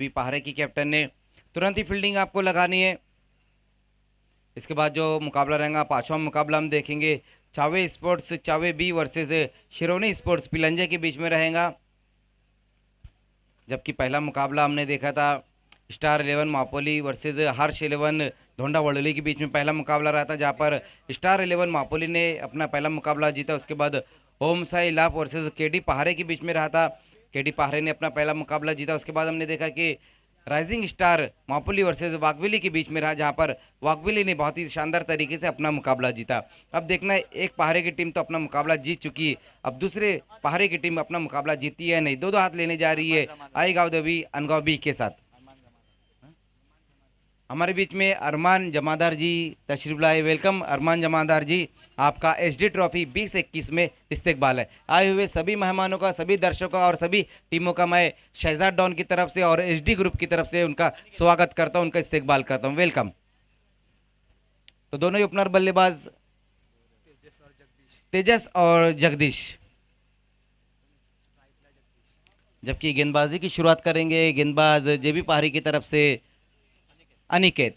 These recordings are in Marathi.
भी पहाड़े की कैप्टन ने तुरंत ही फील्डिंग आपको लगानी है। इसके बाद जो मुकाबला रहेगा, पांचवा मुकाबला हम देखेंगे चावे स्पोर्ट्स चावे बी वर्सेस शिरोनी स्पोर्ट्स पिलंजे के बीच में रहेगा। जबकि पहला मुकाबला हमने देखा था स्टार 11 मापोली वर्सेस हर्ष 11 धोंडा वड़ोली के बीच में पहला मुकाबला रहा था, जहां पर स्टार 11 मापोली ने अपना पहला मुकाबला जीता। उसके बाद ओम साई लाभ वर्सेस केडी पहाड़े के बीच में रहा था, केडी पहाड़े ने अपना पहला मुकाबला जीता। उसके बाद हमने देखा कि राइजिंग स्टार मापोली वर्सेस वाघविली के बीच में रहा, जहां पर वाघविली ने बहुत ही शानदार तरीके से अपना मुकाबला जीता। अब देखना है एक पहाड़े की टीम तो अपना मुकाबला जीत चुकी है, अब दूसरे पहाड़े की टीम अपना मुकाबला जीती है नहीं। दो दो हाथ लेने जा रही है आई गाँव देवी अनगाँव बी के साथ। हमारे बीच में अरमान जमादार जी तशरीफ लाए। वेलकम अरमान जमादार जी, आपका एचडी ट्रॉफी 2021 में इस्तेकबाल है। आए हुए सभी मेहमानों का, सभी दर्शकों का और सभी टीमों का मैं शहजाद डॉन की तरफ से और एचडी ग्रुप की तरफ से उनका स्वागत करता हूं, उनका इस्तेकबाल करता हूं। वेलकम। तो दोनों ही ओपनर बल्लेबाज तेजस और जगदीश, जबकि गेंदबाजी की शुरुआत करेंगे गेंदबाज जेबी पहाड़ी की तरफ से अनिकेत।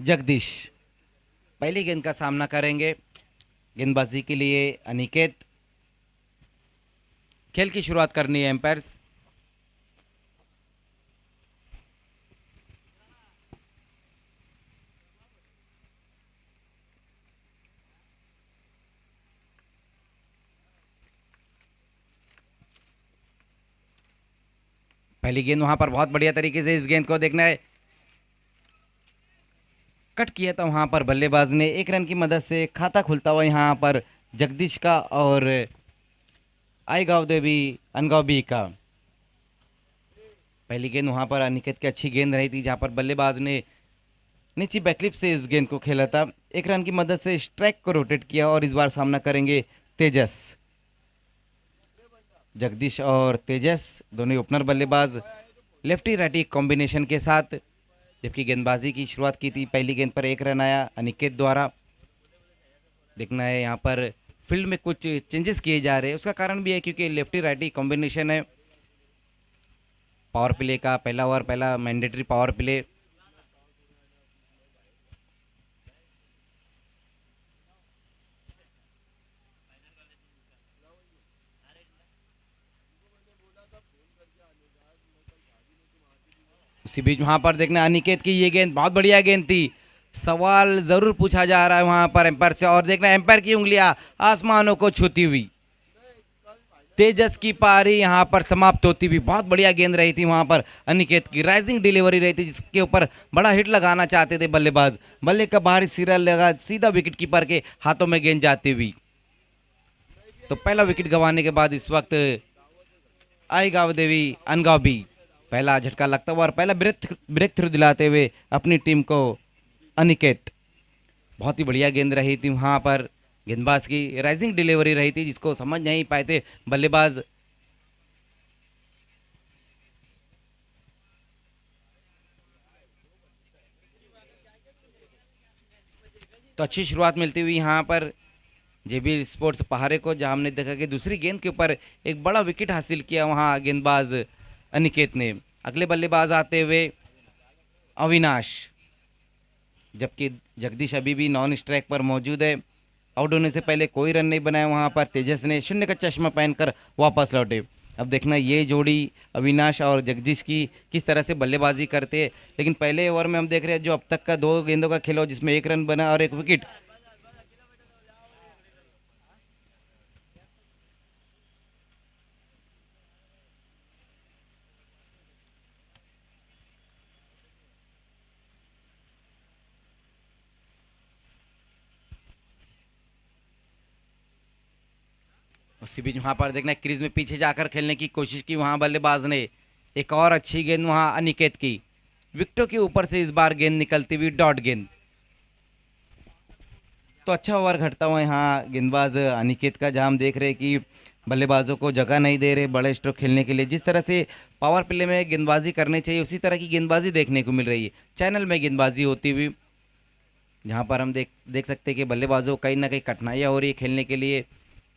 जगदीश पहली गेंद का सामना करेंगे। गेंदबाजी के लिए अनिकेत। खेल की शुरुआत करनी है एम्पायर। पहली गेंद वहां पर बहुत बढ़िया तरीके से इस गेंद को देखना है, कट किया था वहां पर बल्लेबाज ने। एक रन की मदद से खाता खुलता हुआ यहां पर जगदीश का और आई गाँव देवी अनगाँव बी का। पहली गेंद वहां पर अनिकेत की अच्छी गेंद रही थी, जहां पर बल्लेबाज ने नीचे बैकलिप से इस गेंद को खेला था। एक रन की मदद से स्ट्राइक को रोटेट किया और इस बार सामना करेंगे तेजस। जगदीश और तेजस दोनों ही ओपनर बल्लेबाज लेफ्टी राइटी कॉम्बिनेशन के साथ। जबकि गेंदबाजी की शुरुआत की थी, पहली गेंद पर एक रन आया अनिकेत द्वारा। देखना है यहाँ पर फील्ड में कुछ चेंजेस किए जा रहे हैं, उसका कारण भी है क्योंकि लेफ्टी राइटी कॉम्बिनेशन है। पावर प्ले का पहला ओवर, पहला मैंडेटरी पावर प्ले। उसी बीच वहां पर देखना अनिकेत की ये गेंद बहुत बढ़िया गेंद थी। सवाल जरूर पूछा जा रहा है वहां पर एम्पायर से, और देखना एम्पायर की उंगलियां आसमानों को छूती हुई। तेजस की पारी यहां पर समाप्त होती हुई। बहुत बढ़िया गेंद रही थी वहां पर अनिकेत की, राइजिंग डिलीवरी रही थी जिसके ऊपर बड़ा हिट लगाना चाहते थे बल्लेबाज। बल्ले का बाहरी सिरा लगा, सीधा विकेट कीपर के हाथों में गेंद जाती हुई। तो पहला विकेट गंवाने के बाद इस वक्त आई गाँव देवी अनगाँव बी पहला झटका लगता हुआ और पहला ब्रेक थ्रू दिलाते हुए अपनी टीम को अनिकेत। बहुत ही बढ़िया गेंद रही थी वहां पर, गेंदबाज की राइजिंग डिलीवरी रही थी जिसको समझ नहीं पाए थे बल्लेबाज। तो अच्छी शुरुआत मिलती हुई यहाँ पर जेबी स्पोर्ट्स पहाड़े को, जहां हमने देखा कि दूसरी गेंद के ऊपर एक बड़ा विकेट हासिल किया वहां गेंदबाज अनिकेत ने। अगले बल्लेबाज आते हुए अविनाश, जबकि जगदीश अभी भी नॉन स्ट्राइक पर मौजूद है। आउट होने से पहले कोई रन नहीं बनाया वहां पर तेजस ने, शून्य का चश्मा पहनकर वापस लौटे। अब देखना ये जोड़ी अविनाश और जगदीश की किस तरह से बल्लेबाजी करते हैं। लेकिन पहले ओवर में हम देख रहे हैं जो अब तक का दो गेंदों का खेल हो जिसमें एक रन बना और एक विकेट। उसी बीच वहां पर देखना क्रीज में पीछे जाकर खेलने की कोशिश की वहां बल्लेबाज ने। एक और अच्छी गेंद वहां अनिकेत की, विकेटों के ऊपर से इस बार गेंद निकलती हुई डॉट गेंद। तो अच्छा ओवर घटता हुआ यहाँ गेंदबाज अनिकेत का, जहाँ हम देख रहे हैं कि बल्लेबाजों को जगह नहीं दे रहे बड़े स्ट्रोक खेलने के लिए। जिस तरह से पावर प्ले में गेंदबाजी करनी चाहिए उसी तरह की गेंदबाजी देखने को मिल रही है चैनल में गेंदबाजी होती हुई, जहाँ पर हम देख देख सकते हैं कि बल्लेबाजों को कहीं ना कहीं कठिनाइयाँ हो रही है खेलने के लिए।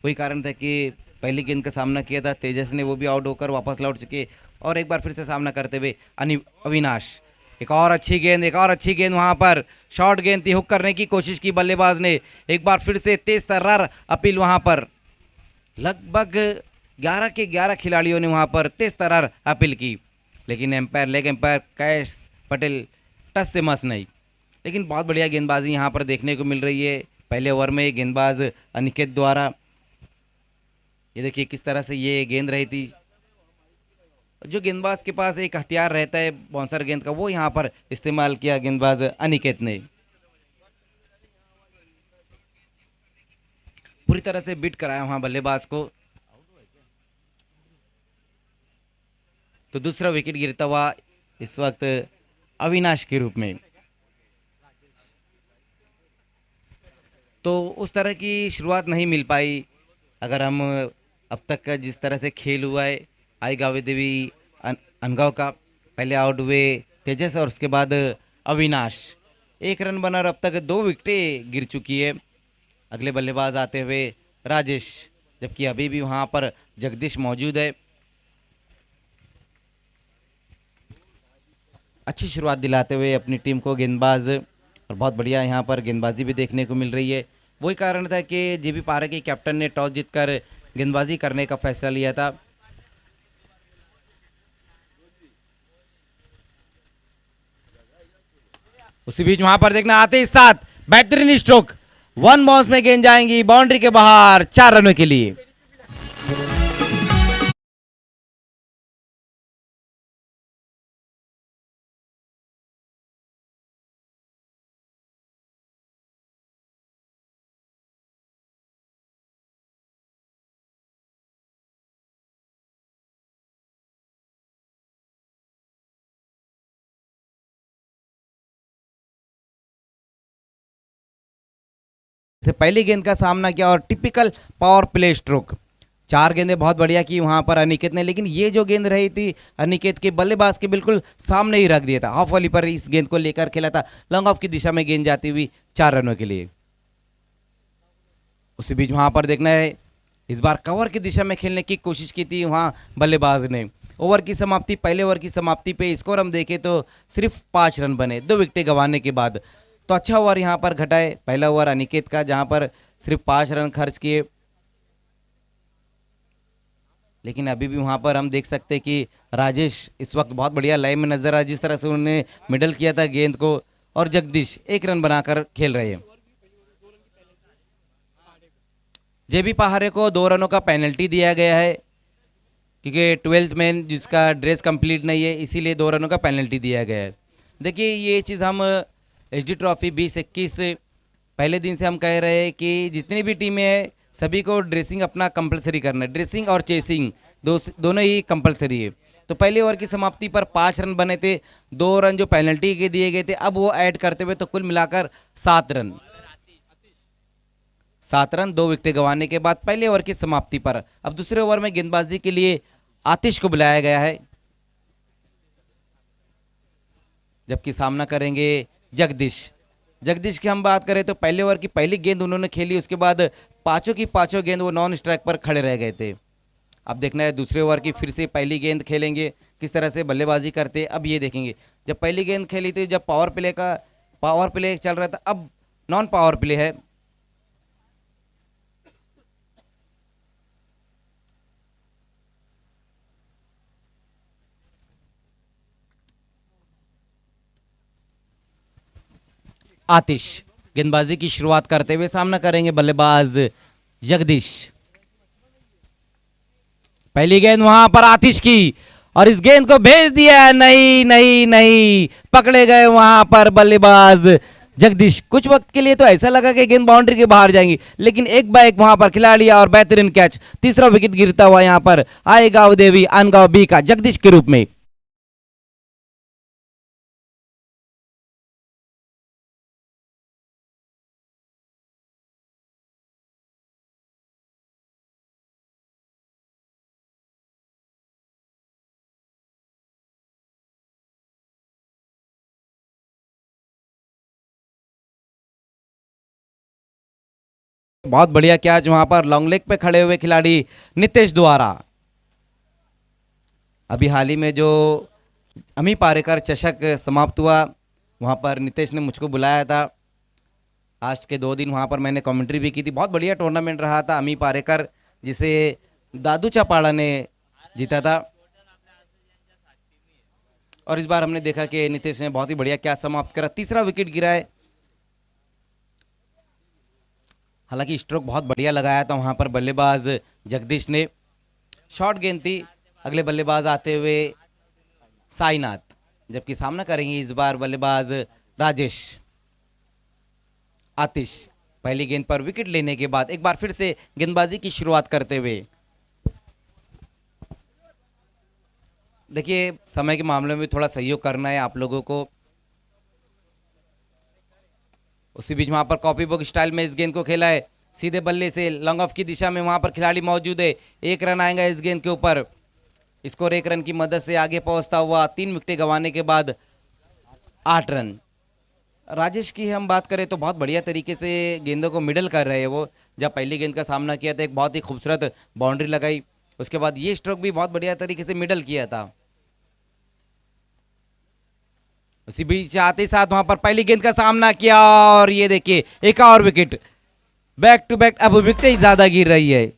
वही कारण था कि पहली गेंद का सामना किया था तेजस ने, वो भी आउट होकर वापस लौट चुके और एक बार फिर से सामना करते हुए अविनाश। एक और अच्छी गेंद, एक और अच्छी गेंद, वहाँ पर शॉर्ट गेंद थी, हुक करने की कोशिश की बल्लेबाज ने। एक बार फिर से तेज तर्रार अपील वहाँ पर, लगभग 11 के 11 खिलाड़ियों ने वहाँ पर तेज तर्रार अपील की, लेकिन एम्पायर लेग एम्पायर कैश पटेल टस से मस नहीं। लेकिन बहुत बढ़िया गेंदबाजी यहाँ पर देखने को मिल रही है पहले ओवर में गेंदबाज अनिकेत द्वारा। ये देखिए किस तरह से ये गेंद रही थी, जो गेंदबाज के पास एक हथियार रहता है बाउंसर गेंद का, वो यहाँ पर इस्तेमाल किया गेंदबाज अनिकेत ने। पूरी तरह से बीट कराया वहाँ बल्लेबाज को। तो दूसरा विकेट गिरता हुआ इस वक्त अविनाश के रूप में। तो उस तरह की शुरुआत नहीं मिल पाई अगर हम अब तक का जिस तरह से खेल हुआ है। आई गावे देवी अनगांव का पहले आउट हुए तेजस और उसके बाद अविनाश, 1 रन बना और अब तक 2 विकेटें गिर चुकी है। अगले बल्लेबाज आते हुए राजेश, जबकि अभी भी वहाँ पर जगदीश मौजूद है। अच्छी शुरुआत दिलाते हुए अपनी टीम को गेंदबाज, और बहुत बढ़िया यहाँ पर गेंदबाजी भी देखने को मिल रही है। वही कारण था कि जेबी पारा के कैप्टन ने टॉस जीतकर गेंदबाजी करने का फैसला लिया था। उसी बीच वहां पर देखना आते ही साथ बेहतरीन स्ट्रोक, 1 बाउंस में गेंद जाएंगी बाउंड्री के बाहर 4 रनों के लिए। से पहली गेंद का सामना किया और टिपिकल पावर प्ले स्ट्रोक, 4 गेंदें बहुत बढ़िया की वहां पर अनिकेत ने, लेकिन ये जो गेंद रही थी अनिकेत के बल्लेबाज के बिल्कुल सामने ही रख दिया था। ऑफ वाली पर इस गेंद को लेकर खेला था, लॉन्ग ऑफ की दिशा में गेंद जाती हुई 4 रनों के लिए। उसी बीच वहां पर देखना है इस बार कवर की दिशा में खेलने की कोशिश की थी वहां बल्लेबाज ने। ओवर की समाप्ति, पहले ओवर की समाप्ति पे स्कोर हम देखें तो सिर्फ 5 रन बने 2 विकेटें गंवाने के बाद। तो अच्छा ओवर यहाँ पर घटाए पहला ओवर अनिकेत का, जहां पर सिर्फ 5 रन खर्च किए। लेकिन अभी भी वहां पर हम देख सकते हैं कि राजेश इस वक्त बहुत बढ़िया लाइन में नजर आ, जिस तरह से उन्होंने मिडल किया था गेंद को, और जगदीश 1 रन बनाकर खेल रहे हैं। जेबी पहाड़े को 2 रनों का पेनल्टी दिया गया है, क्योंकि 12th मैन जिसका ड्रेस कंप्लीट नहीं है, इसीलिए 2 रनों का पेनल्टी दिया गया है। देखिए ये चीज़ हम एचडी ट्रॉफी 2021 पहले दिन से हम कह रहे हैं कि जितनी भी टीमें हैं सभी को ड्रेसिंग अपना कंपलसरी करना है, ड्रेसिंग और चेसिंग दोनों ही कंपलसरी है। तो पहले ओवर की समाप्ति पर 5 रन बने थे, 2 रन जो पेनल्टी के दिए गए थे अब वो ऐड करते हुए तो कुल मिलाकर 7 रन, 2 विकेट गंवाने के बाद पहले ओवर की समाप्ति पर अब दूसरे ओवर में गेंदबाजी के लिए आतिश को बुलाया गया है, जबकि सामना करेंगे जगदीश की हम बात करें तो पहले ओवर की पहली गेंद उन्होंने खेली, उसके बाद पांचों की पांचों गेंद वो नॉन स्ट्राइक पर खड़े रह गए थे। अब देखना है दूसरे ओवर की फिर से पहली गेंद खेलेंगे, किस तरह से बल्लेबाजी करते अब ये देखेंगे। जब पहली गेंद खेली थी, जब पावर प्ले चल रहा था, अब नॉन पावर प्ले है। आतिश गेंदबाजी की शुरुआत करते हुए सामना करेंगे बल्लेबाज जगदीश। पहली गेंद वहां पर आतिश की और इस गेंद को भेज दिया, नहीं नहीं नहीं, पकड़े गए वहां पर बल्लेबाज जगदीश। कुछ वक्त के लिए तो ऐसा लगा कि गेंद बाउंड्री के बाहर जाएंगी, लेकिन एक बार एक वहां पर खिला लिया और बेहतरीन कैच। तीसरा विकेट गिरता हुआ यहां पर आएगा देवी अनगांव बी का जगदीश के रूप में। बहुत बढ़िया कैच वहां पर लॉन्ग लेग पे खड़े हुए खिलाड़ी नितेश द्वारा। अभी हाल ही में जो अमी पारेकर चषक समाप्त हुआ, वहां पर नितेश ने मुझको बुलाया था। आज के 2 दिन वहां पर मैंने कमेंट्री भी की थी। बहुत बढ़िया टूर्नामेंट रहा था अमी पारेकर, जिसे दादू चापाड़ा ने जीता था। और इस बार हमने देखा कि नितेश ने बहुत ही बढ़िया कैच समाप्त करा, तीसरा विकेट गिरा है। हालांकि स्ट्रोक बहुत बढ़िया लगाया था वहां पर बल्लेबाज जगदीश ने। शॉर्ट गेंद थी। अगले बल्लेबाज आते हुए साईनाथ, जबकि सामना करेंगे इस बार बल्लेबाज राजेश। आतिश पहली गेंद पर विकेट लेने के बाद एक बार फिर से गेंदबाजी की शुरुआत करते हुए। देखिए, समय के मामले में थोड़ा सहयोग करना है आप लोगों को। उसी बीच वहां पर कॉपी बुक स्टाइल में इस गेंद को खेला है, सीधे बल्ले से लॉन्ग ऑफ की दिशा में वहां पर खिलाड़ी मौजूद है। 1 रन आएगा इस गेंद के ऊपर। स्कोर 1 रन की मदद से आगे पहुंचता हुआ 3 विकेट गंवाने के बाद 8 रन। राजेश की हम बात करें तो बहुत बढ़िया तरीके से गेंदों को मिडल कर रहे हैं वो। जब पहली गेंद का सामना किया था एक बहुत ही खूबसूरत बाउंड्री लगाई, उसके बाद ये स्ट्रोक भी बहुत बढ़िया तरीके से मिडल किया था। उसी बीच आते साथ वहां पर पहली गेंद का सामना किया और ये देखिए एक और विकेट। बैक टू बैक अब विकेट ज्यादा गिर रही है।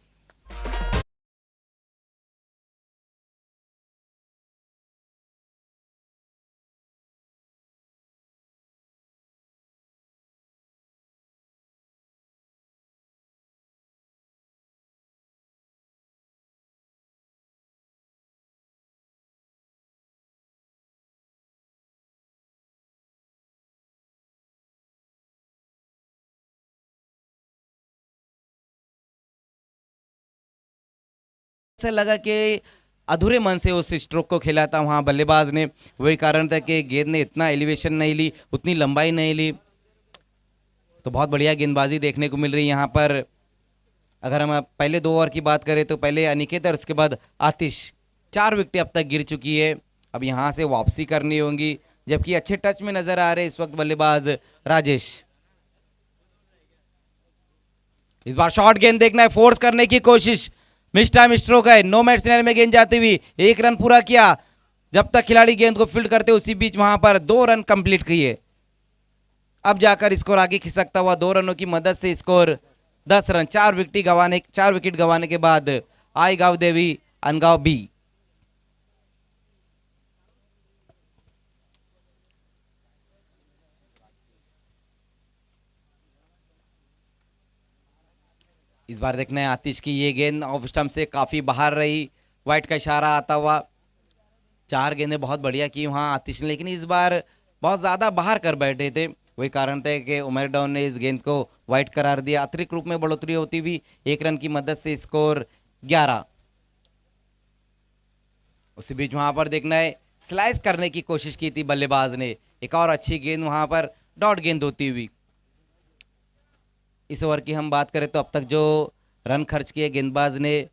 ऐसा लगा कि अधूरे मन से उस स्ट्रोक को खेला था वहां बल्लेबाज ने। वही कारण था कि गेंद ने इतना एलिवेशन नहीं ली, उतनी लंबाई नहीं ली। तो बहुत बढ़िया गेंदबाजी देखने को मिल रही है यहाँ पर। अगर हम पहले 2 ओवर की बात करें तो पहले अनिकेत और उसके बाद आतिश, 4 विकेटें अब तक गिर चुकी है। अब यहाँ से वापसी करनी होगी, जबकि अच्छे टच में नजर आ रहे इस वक्त बल्लेबाज राजेश। इस बार शॉर्ट गेंद देखना है, फोर्स करने की कोशिश। मिस टाइम स्ट्रोक है, नो मैच सिनेरियो में गेंद जाती हुई 1 रन पूरा किया। जब तक खिलाड़ी गेंद को फील्ड करते उसी बीच वहां पर 2 रन कंप्लीट किए। अब जाकर स्कोर आगे खिसकता हुआ 2 रनों की मदद से स्कोर 10 रन। 4 विकेट गंवाने के बाद आई गांव देवी अनगांव बी। इस बार देखना है आतिश की ये गेंद ऑफ स्टंप से काफी बाहर रही, वाइट का इशारा आता हुआ। 4 गेंदें बहुत बढ़िया की वहां आतिश ने, लेकिन इस बार बहुत ज्यादा बाहर कर बैठे थे। वही कारण था कि उमर डाउन ने इस गेंद को वाइट करार दिया। अतिरिक्त रूप में बढ़ोतरी होती हुई 1 रन की मदद से स्कोर 11। उसी बीच वहां पर देखना है, स्लाइस करने की कोशिश की थी बल्लेबाज ने। एक और अच्छी गेंद वहां पर डॉट गेंद होती हुई। इस ओवर की हम बात करें तो अब तक जो रन खर्च किए गेंदबाज ने,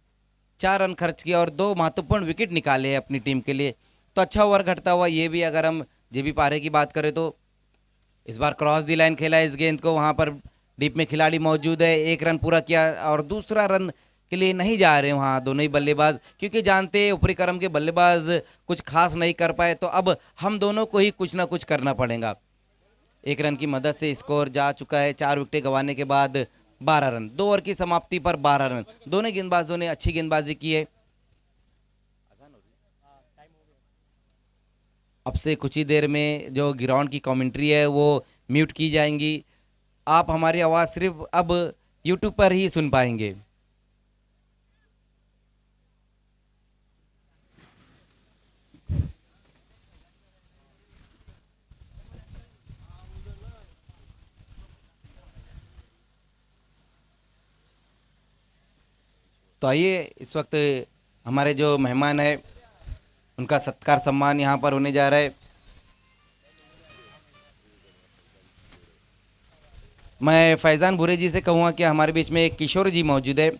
4 रन खर्च किए और 2 महत्वपूर्ण विकेट निकाले हैं अपनी टीम के लिए। तो अच्छा ओवर घटता हुआ ये भी। अगर हम जेबी पारे की बात करें तो इस बार क्रॉस दी लाइन खेला इस गेंद को, वहां पर डीप में खिलाड़ी मौजूद है। 1 रन पूरा किया और दूसरा रन के लिए नहीं जा रहे वहां दोनों ही बल्लेबाज, क्योंकि जानते ऊपरी क्रम के बल्लेबाज कुछ खास नहीं कर पाए। तो अब हम दोनों को ही कुछ ना कुछ करना पड़ेगा। 1 रन की मदद से स्कोर जा चुका है 4 विकेट गंवाने के बाद 12 रन। 2 ओवर की समाप्ति पर 12 रन। दोनों गेंदबाजों ने अच्छी गेंदबाजी की है। अब से कुछ ही देर में जो ग्राउंड की कमेंट्री है वो म्यूट की जाएंगी। आप हमारी आवाज़ सिर्फ अब यूट्यूब पर ही सुन पाएंगे। तो आइए, इस वक्त हमारे जो मेहमान है उनका सत्कार सम्मान यहाँ पर होने जा रहा है। मैं फैज़ान भूरे जी से कहूँगा कि हमारे बीच में एक किशोर जी मौजूद है,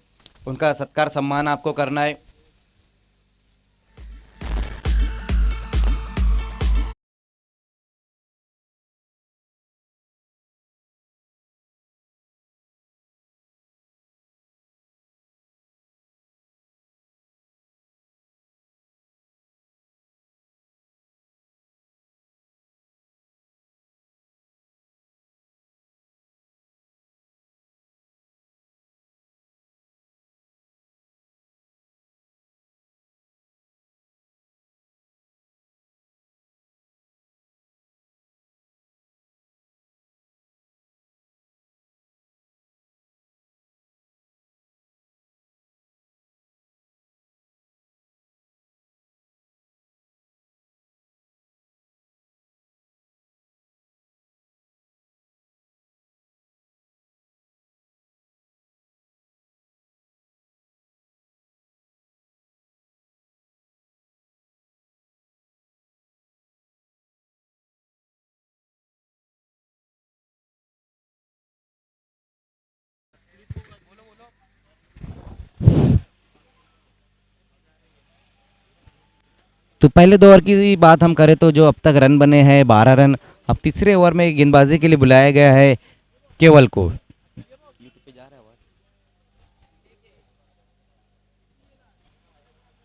उनका सत्कार सम्मान आपको करना है। तो पहले 2 ओवर की बात हम करें तो जो अब तक रन बने हैं 12 रन। अब तीसरे ओवर में गेंदबाजी के लिए बुलाया गया है केवल को।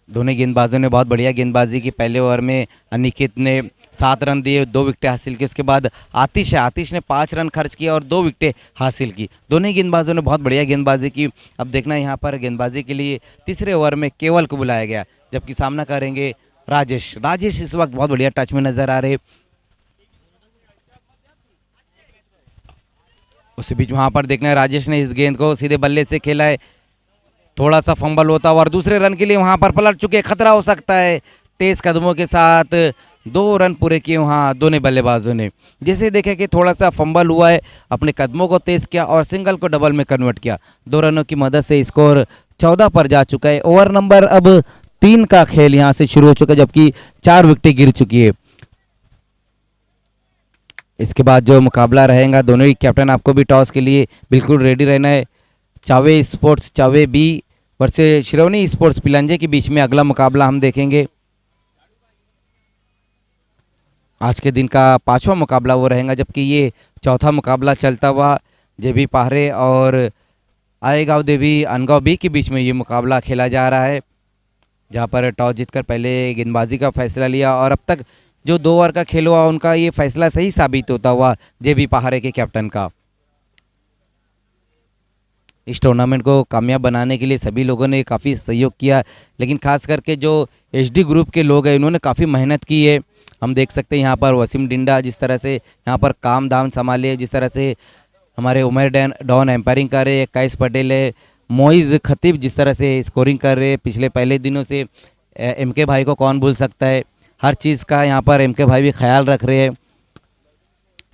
दोनों गेंदबाजों ने बहुत बढ़िया गेंदबाजी की। पहले ओवर में अनिकेत ने 7 रन दिए, 2 विकेटें हासिल की। उसके बाद आतिश ने 5 रन खर्च किया और 2 विकेटें हासिल की। दोनों ही गेंदबाजों ने बहुत बढ़िया गेंदबाजी की। अब देखना यहाँ पर गेंदबाजी के लिए तीसरे ओवर में केवल को बुलाया गया, जबकि सामना करेंगे राजेश इस वक्त बहुत बढ़िया टच में नजर आ रहे। उसी बीच वहां पर देखना है राजेश ने इस गेंद को सीधे बल्ले से खेला है, थोड़ा सा फंबल होता हुआ और दूसरे रन के लिए वहां पर पलट चुके, खतरा हो सकता है। तेज कदमों के साथ 2 रन पूरे किए वहां दोनों बल्लेबाजों ने। जैसे देखे कि थोड़ा सा फंबल हुआ है, अपने कदमों को तेज किया और सिंगल को डबल में कन्वर्ट किया। 2 रनों की मदद से स्कोर 14 पर जा चुका है। ओवर नंबर अब 3 का खेल यहां से शुरू हो चुका है, जबकि 4 विकेटें गिर चुकी है। इसके बाद जो मुकाबला रहेगा, दोनों ही कैप्टन आपको भी टॉस के लिए बिल्कुल रेडी रहना है। चावे स्पोर्ट्स चावे बी वर्सेस श्रवणी स्पोर्ट्स पिलांजे के बीच में अगला मुकाबला हम देखेंगे। आज के दिन का 5वां मुकाबला वो रहेगा, जबकि ये चौथा मुकाबला चलता हुआ जेबी पाहरे और आएगांव देवी अनगांव बी के बीच में ये मुकाबला खेला जा रहा है, जहां पर टॉस जीतकर पहले गेंदबाजी का फैसला लिया और अब तक जो 2 ओवर का खेल हुआ उनका ये फैसला सही साबित होता हुआ जेबी पाहरे के कैप्टन का। इस टूर्नामेंट को कामयाब बनाने के लिए सभी लोगों ने काफ़ी सहयोग किया, लेकिन खास करके जो एचडी ग्रुप के लोग हैं उन्होंने काफ़ी मेहनत की है। हम देख सकते हैं यहाँ पर वसीम डिंडा जिस तरह से यहाँ पर काम धाम संभाले, जिस तरह से हमारे उमर डॉन एम्पायरिंग कर रहे, कैस पटेल है, मोइज़ खतीब जिस तरह से स्कोरिंग कर रहे पिछले पहले दिनों से, एमके भाई को कौन भूल सकता है। हर चीज़ का यहाँ पर एमके भाई भी ख्याल रख रहे हैं।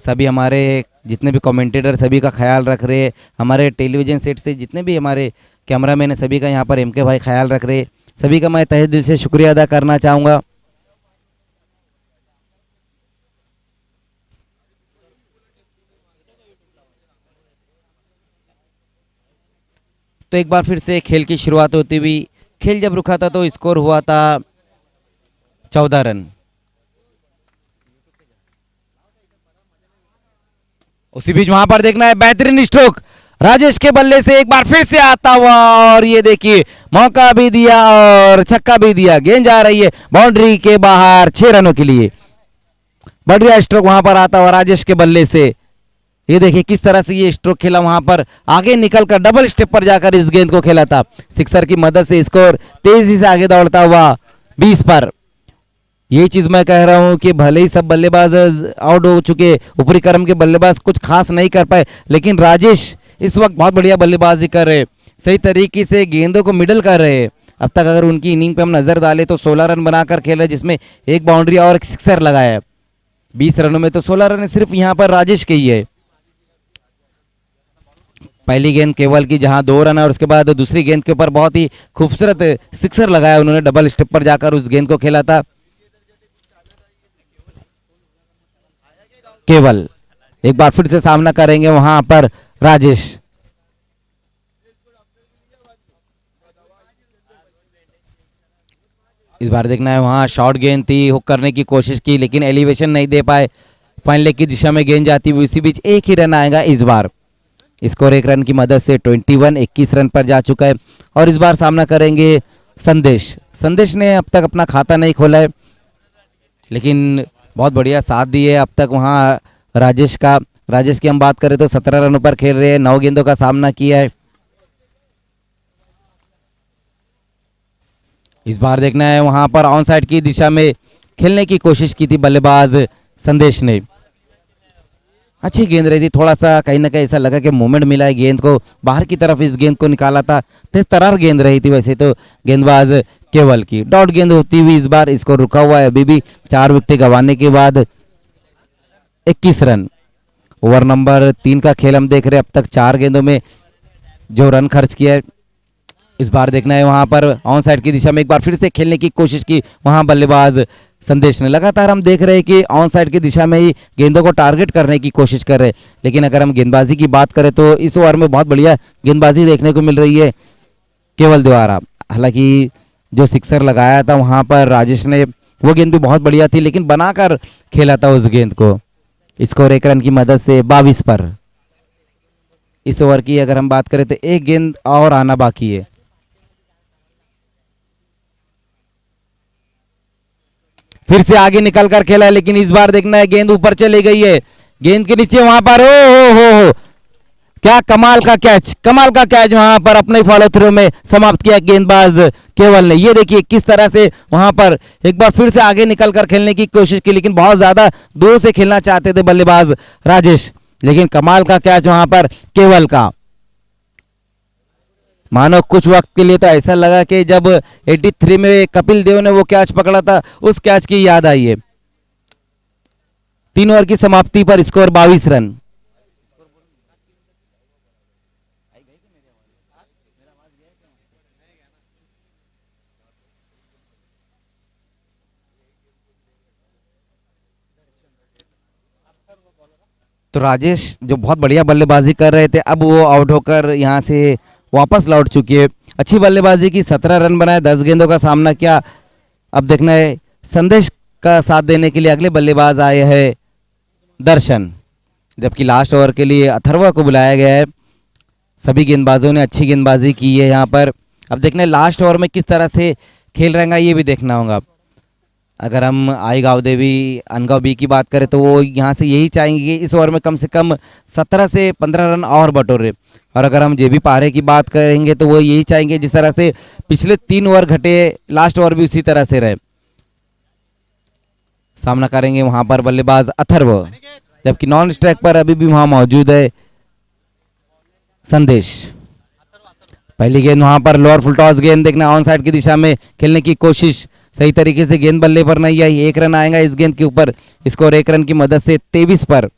सभी हमारे जितने भी कमेंटेटर सभी का ख्याल रख रहे हैं। हमारे टेलीविज़न सेट से जितने भी हमारे कैमरामैन हैं सभी का यहाँ पर एमके भाई ख्याल रख रहे हैं। सभी का मैं तहे दिल से शुक्रिया अदा करना चाहूँगा। तो एक बार फिर से खेल की शुरुआत होती हुई, खेल जब रुका था तो स्कोर हुआ था 14 रन। उसी बीच वहां पर देखना है बेहतरीन स्ट्रोक राजेश के बल्ले से एक बार फिर से आता हुआ और ये देखिए मौका भी दिया और छक्का भी दिया। गेंद जा रही है बाउंड्री के बाहर 6 रनों के लिए। बढ़िया स्ट्रोक वहां पर आता हुआ राजेश के बल्ले से। ये देखिए किस तरह से ये स्ट्रोक खेला, वहां पर आगे निकलकर डबल स्टेप पर जाकर इस गेंद को खेला था। सिक्सर की मदद से स्कोर तेजी से आगे दौड़ता हुआ 20 पर। ये चीज मैं कह रहा हूं कि भले ही सब बल्लेबाज आउट हो चुके, ऊपरी क्रम के बल्लेबाज कुछ खास नहीं कर पाए, लेकिन राजेश इस वक्त बहुत बढ़िया बल्लेबाजी कर रहे, सही तरीके से गेंदों को मिडल कर रहे हैं। अब तक अगर उनकी इनिंग पे हम नजर डालें तो 16 रन बनाकर खेल रहे, जिसमें एक बाउंड्री और एक सिक्सर लगाया है। 20 रनों में तो 16 रन सिर्फ यहाँ पर राजेश के ही है। पहली गेंद केवल की जहां 2 रन है और उसके बाद दूसरी गेंद के ऊपर बहुत ही खूबसूरत सिक्सर लगाया उन्होंने, डबल स्टेप पर जाकर उस गेंद को खेला था। केवल एक बार फिर से सामना करेंगे वहां पर राजेश। इस बार देखना है वहां शॉर्ट गेंद थी, हुक करने की कोशिश की लेकिन एलिवेशन नहीं दे पाए, फाइन लेग की दिशा में गेंद जाती हुई। इसी बीच एक ही रन आएगा इस बार। स्कोर 1 रन की मदद से 21 रन पर जा चुका है। और इस बार सामना करेंगे संदेश ने अब तक अपना खाता नहीं खोला है, लेकिन बहुत बढ़िया साथ दिए अब तक वहाँ राजेश की हम बात करें तो 17 रनों पर खेल रहे हैं, 9 गेंदों का सामना किया है। इस बार देखना है वहां पर ऑन साइड की दिशा में खेलने की कोशिश की थी बल्लेबाज संदेश ने। अच्छी गेंद रही थी, थोड़ा सा कहीं ना कहीं ऐसा लगा कि मूवमेंट मिला है, गेंद को बाहर की तरफ इस गेंद को निकाला था, तेज तरार गेंद रही थी वैसे तो गेंदबाज केवल की। डॉट गेंद होती हुई इस बार इसको रुका हुआ है अभी भी 4 विकेट गंवाने के बाद 21 रन। ओवर नंबर 3 का खेल हम देख रहे हैं, अब तक 4 गेंदों में जो रन खर्च किया है। इस बार देखना है वहां पर ऑन साइड की दिशा में एक बार फिर से खेलने की कोशिश की वहां बल्लेबाज संदेश ने। लगातार हम देख रहे हैं कि ऑन साइड की दिशा में ही गेंदों को टारगेट करने की कोशिश कर रहे हैं, लेकिन अगर हम गेंदबाजी की बात करें तो इस ओवर में बहुत बढ़िया गेंदबाजी देखने को मिल रही है केवल द्वारा। हालांकि जो सिक्सर लगाया था वहां पर राजेश ने वो गेंद भी बहुत बढ़िया थी, लेकिन बनाकर खेला था उस गेंद को। स्कोर 1 रन की मदद से 22 पर। इस ओवर की अगर हम बात करें तो एक गेंद और आना बाकी है। फिर से आगे निकल कर खेला है, लेकिन इस बार देखना है गेंद ऊपर चली गई है, गेंद के नीचे वहां पर हो क्या कमाल का कैच, कमाल का कैच वहां पर अपने फॉलो थ्रू में समाप्त किया गेंदबाज केवल ने। ये देखिए किस तरह से वहां पर एक बार फिर से आगे निकल कर खेलने की कोशिश की, लेकिन बहुत ज्यादा दूर से खेलना चाहते थे बल्लेबाज राजेश, लेकिन कमाल का कैच वहां पर केवल का। मानो कुछ वक्त के लिए तो ऐसा लगा कि जब 83 में कपिल देव ने वो कैच पकड़ा था, उस कैच की याद आई है। 3 ओवर की समाप्ति पर स्कोर 22 रन। तो राजेश जो बहुत बढ़िया बल्लेबाजी कर रहे थे, अब वो आउट होकर यहां से वापस लौट चुकी है। अच्छी बल्लेबाजी की, 17 रन बनाए, 10 गेंदों का सामना किया। अब देखना है संदेश का साथ देने के लिए अगले बल्लेबाज आए हैं दर्शन, जबकि लास्ट ओवर के लिए अथर्वा को बुलाया गया है। सभी गेंदबाजों ने अच्छी गेंदबाजी की है यहाँ पर। अब देखना है लास्ट ओवर में किस तरह से खेल रहेगा, ये भी देखना होगा। अगर हम आई गाँव देवी अनगाँव बी की बात करें तो वो यहाँ से यही चाहेंगे कि इस ओवर में कम से कम 17 से 15 रन और बटोरे। और अगर हम जेबी पारे की बात करेंगे तो वो यही चाहेंगे जिस तरह से पिछले 3 ओवर घटे, लास्ट ओवर भी उसी तरह से रहे। सामना करेंगे वहां पर बल्लेबाज अथर्व, जबकि नॉन स्ट्राइक पर अभी भी वहां मौजूद है संदेश। पहली गेंद वहां पर लोअर फुल टॉस गेंद, देखना ऑन साइड की दिशा में खेलने की कोशिश, सही तरीके से गेंद बल्ले पर नहीं आई। 1 रन आएगा इस गेंद के ऊपर। स्कोर 1 रन की मदद से 23 पर।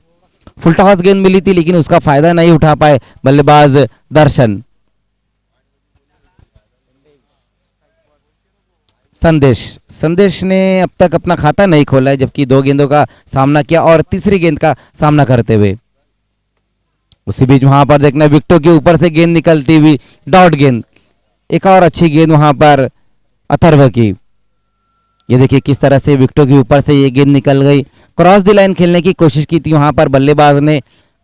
फुल टॉस गेंद मिली थी, लेकिन उसका फायदा नहीं उठा पाए बल्लेबाज दर्शन। संदेश ने अब तक अपना खाता नहीं खोला है, जबकि 2 गेंदों का सामना किया और तीसरी गेंद का सामना करते हुए। उसी बीच वहां पर देखना विकेटों के ऊपर से गेंद निकलती हुई डॉट गेंद, एक और अच्छी गेंद वहां पर अथर्व की। ये देखिए किस तरह से विकेटों के ऊपर से ये गेंद निकल गई। क्रॉस द लाइन खेलने की कोशिश की थी वहां पर बल्लेबाज ने,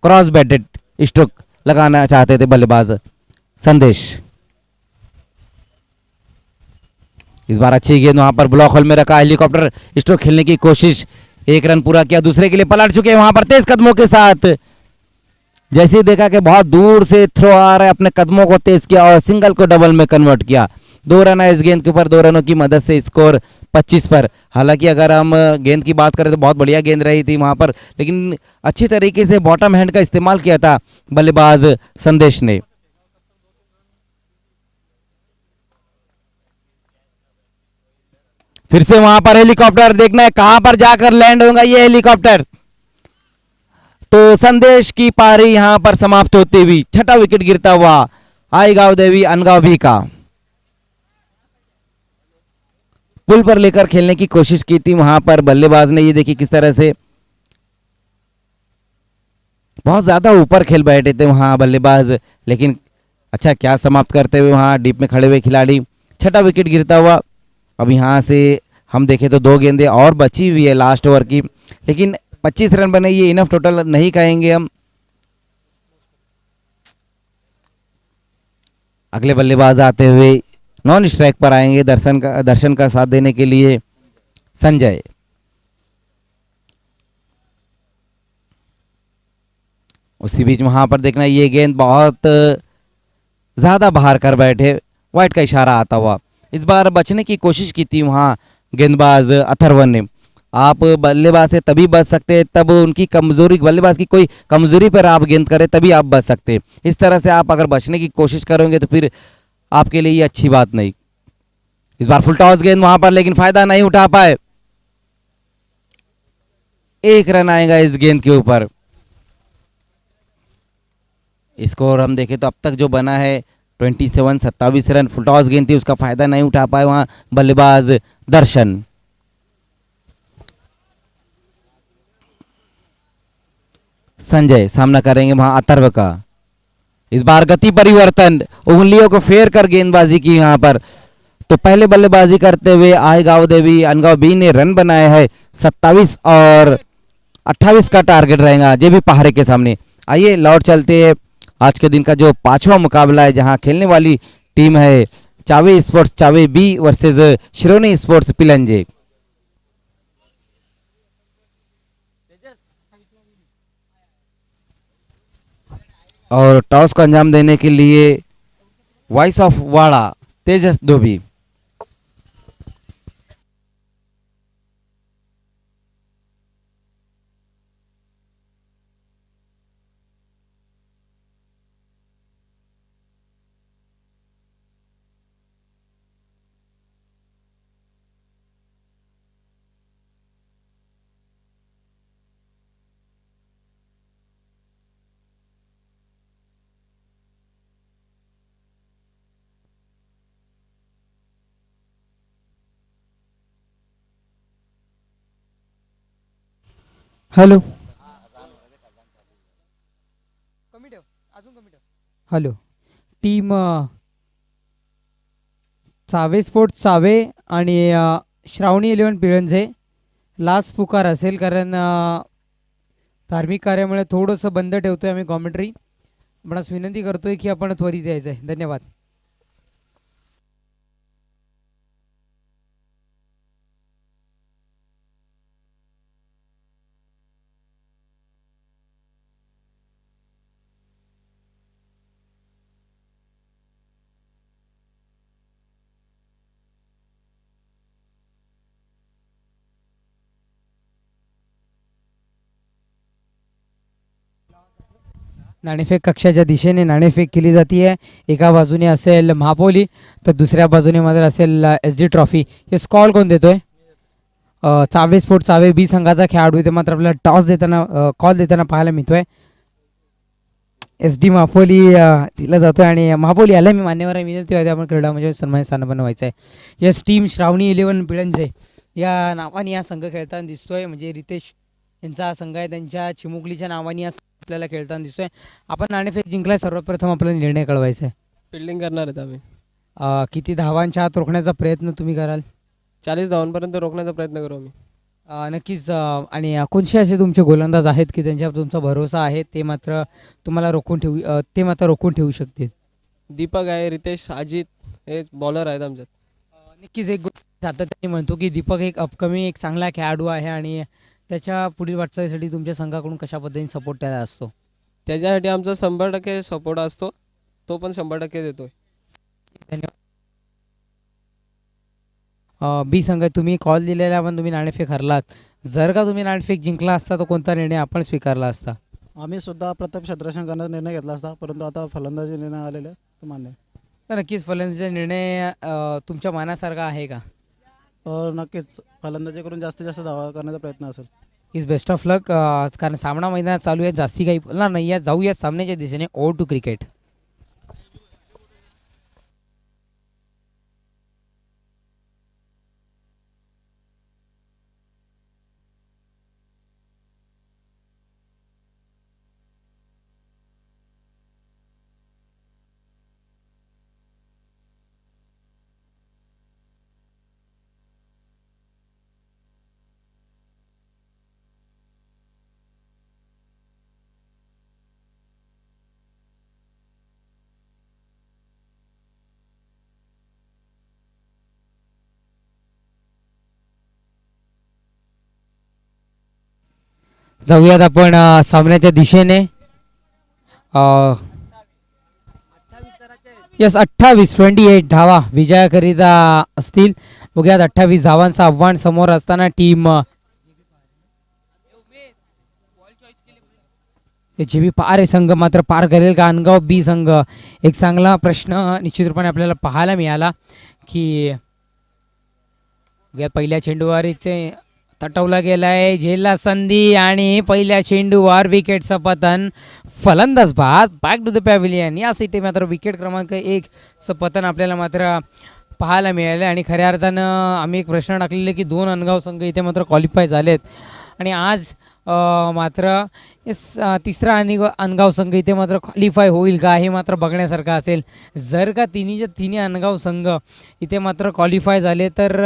क्रॉस बैटेड स्ट्रोक लगाना चाहते थे बल्लेबाज संदेश। इस बार अच्छी गेंद वहां पर ब्लॉक होल में रखा, हेलीकॉप्टर स्ट्रोक खेलने की कोशिश, 1 रन पूरा किया। दूसरे के लिए पलट चुके हैं वहां पर तेज कदमों के साथ। जैसे ही देखा कि बहुत दूर से थ्रो आ रहा है, अपने कदमों को तेज किया और सिंगल को डबल में कन्वर्ट किया। 2 रन है इस गेंद के ऊपर, 2 रनों की मदद से स्कोर 25 पर। हालांकि अगर हम गेंद की बात करें तो बहुत बढ़िया गेंद रही थी वहां पर, लेकिन अच्छी तरीके से बॉटम हैंड का इस्तेमाल किया था बल्लेबाज संदेश ने। फिर से वहां पर हेलीकॉप्टर, देखना है कहां पर जाकर लैंड होगा ये हेलीकॉप्टर। तो संदेश की पारी यहां पर समाप्त होती हुई, 6ठा विकेट गिरता हुआ आई गाँव देवी अनगाँव भी का। पुल पर लेकर खेलने की कोशिश की थी वहां पर बल्लेबाज ने। ये देखिए किस तरह से बहुत ज्यादा ऊपर खेल बैठे थे वहां बल्लेबाज, लेकिन अच्छा क्या समाप्त करते हुए वहां डीप में खड़े हुए खिलाड़ी। 6ठा विकेट गिरता हुआ। अब यहां से हम देखें तो 2 गेंदें और बची हुई है लास्ट ओवर की, लेकिन 25 रन बने, ये इनफ टोटल नहीं कहेंगे हम। अगले बल्लेबाज आते हुए नॉन स्ट्राइक पर आएंगे दर्शन का साथ देने के लिए संजय। उसी बीच वहां पर देखना ये गेंद बहुत ज्यादा बाहर कर बैठे, वाइट का इशारा आता हुआ। इस बार बचने की कोशिश की थी वहां गेंदबाज अथर्वन ने। आप बल्लेबाज से तभी बच सकते हैं तब उनकी कमजोरी, बल्लेबाज की कोई कमजोरी पर आप गेंद करें तभी आप बच सकते हैं। इस तरह से आप अगर बचने की कोशिश करोगे तो फिर आपके लिए ये अच्छी बात नहीं। इस बार फुल टॉस गेंद वहां पर, लेकिन फायदा नहीं उठा पाए। 1 रन आएगा इस गेंद के ऊपर। स्कोर हम देखें तो अब तक जो बना है 27 रन। फुल टॉस गेंद थी, उसका फायदा नहीं उठा पाए वहां बल्लेबाज दर्शन। संजय सामना करेंगे वहां अथर्व का। इस बार गति परिवर्तन, उंगलियों को फेर कर गेंदबाजी की यहां पर। तो पहले बल्लेबाजी करते हुए आए गांव देवी अनगांव बी ने रन बनाए हैं 27 और 28 का टारगेट रहेगा जे भी पहाड़े के सामने। आइए लौट चलते हैं आज के दिन का जो पांचवा मुकाबला है, जहां खेलने वाली टीम है चावे स्पोर्ट्स चावे बी वर्सेस शिरोनी स्पोर्ट्स पिलंजे। और टॉस को अंजाम देने के लिए voice of Wada Tejas Dhobi. Hello hello team Chawe sports Chawe आणि श्रावणी 11 पिळंजे लास्ट पुकार असेल, कारण धार्मिक कार्यामुळे थोडंसं बंद ठेवतोय आम्ही कॉमेंट्री. आपणास विनंती करतोय की आपण त्वरित यायचं आहे. धन्यवाद. नाणेफेक कक्षाच्या दिशेने नाणेफेक केली जाते आहे. एका बाजूने असेल महापोली तर दुसऱ्या बाजूने मात्र असेल SD ट्रॉफी. हे स्कॉल कोण देतोय? चावे स्पोर्ट चावे बी संघाचा खेळाडू इथे मात्र आपल्याला टॉस देताना कॉल देताना पाहायला मिळतोय. SD महापोली दिला जातोय आणि महापोली याला मी मान्यवर विनंती आहे आपण क्रीडा म्हणजे सन्मानित स्थानपन्न व्हायचं आहे. यस टीम श्रावणी 11 पिळंजे या नावाने हा संघ खेळताना दिसतोय. म्हणजे रितेश यांचा हा संघ आहे, त्यांच्या चिमुकलीच्या नावाने आपल्याला खेळताना दिसतोय. आपण नाणेफेक जिंकलाय, सर्वप्रथम आपल्याला निर्णय कळवायचा आहे. फिल्डिंग करणार आहेत आम्ही. किती धावांच्या आत रोखण्याचा प्रयत्न तुम्ही कराल? 40 धावांपर्यंत रोखण्याचा प्रयत्न करू आम्ही. नक्कीच. आणि कोणते असे तुमचे गोलंदाज आहेत की त्यांच्यावर तुमचा भरोसा आहे, ते मात्र तुम्हाला रोखून ठेवू शकतील? दीपक आहे, रितेश, अजित हे बॉलर आहेत आमच्यात. नक्कीच. एक गोष्ट सातत्याने म्हणतो की दीपक एक अपकमिंग एक चांगला खेळाडू आहे आणि त्याच्या पुढील वाटचालीसाठी तुमच्या संघाकडून कशा पद्धतीने सपोर्ट त्याला असतो? त्याच्यासाठी आमचा 100% सपोर्ट असतो, तो पण 100% देतोय. धन्यवाद. बी संघ तुम्ही कॉल दिलेला पण तुम्ही नाणेफेक हरलात. जर का तुम्ही नाणेफेक जिंकला असता तर कोणता निर्णय आपण स्वीकारला असता? आम्ही सुद्धा प्रथम क्षेत्ररक्षण करण्याचा निर्णय घेतला असता, परंतु आता फलंदाजी निर्णय आलेले आहे, तो मान्य आहे. तर नक्कीच फलंदाजीचा निर्णय तुमच्या मनासारखा आहे का? नक्कीच फलंदाजी करून जास्तीत जास्त धावा करण्याचा प्रयत्न असेल. इज बेस्ट ऑफ लक. कारण सामना मैदानात चालू आहे, जास्ती काही बोलणार नाही आहे. जाऊया सामन्याच्या दिशेने. Over to cricket. जाऊयात आपण सामन्याच्या दिशेने. यस 28 धावा विजयाकरिता असतील. बघूयात 28 धावांचं आव्हान समोर असताना टीम जी बी पार संघ मात्र पार करेल का? अनगाव बी संघ. एक चांगला प्रश्न निश्चित रूपाने आपल्याला पाहायला मिळाला की पहिल्या चेंडूवर इथे तटवला गेलाय, झेलला संधी आणि पहिल्या चेंडूवर विकेटचं पतन. फलंदाज बाद बॅक टू द पॅव्हिलियन. यासाठी मात्र विकेट क्रमांक 1 चं पतन आपल्याला मात्र पाहायला मिळालं. आणि खऱ्या अर्थानं आम्ही एक प्रश्न टाकलेला की 2 अनगाव संघ इथे मात्र क्वालिफाय झालेत आणि आज मात्र तिसरा अनगाव संघ इथे मात्र क्वालिफाय होईल का हे मात्र बघण्यासारखं असेल. जर का तिन्हीच्या तिन्ही अनगाव संघ इथे मात्र क्वालिफाय झाले तर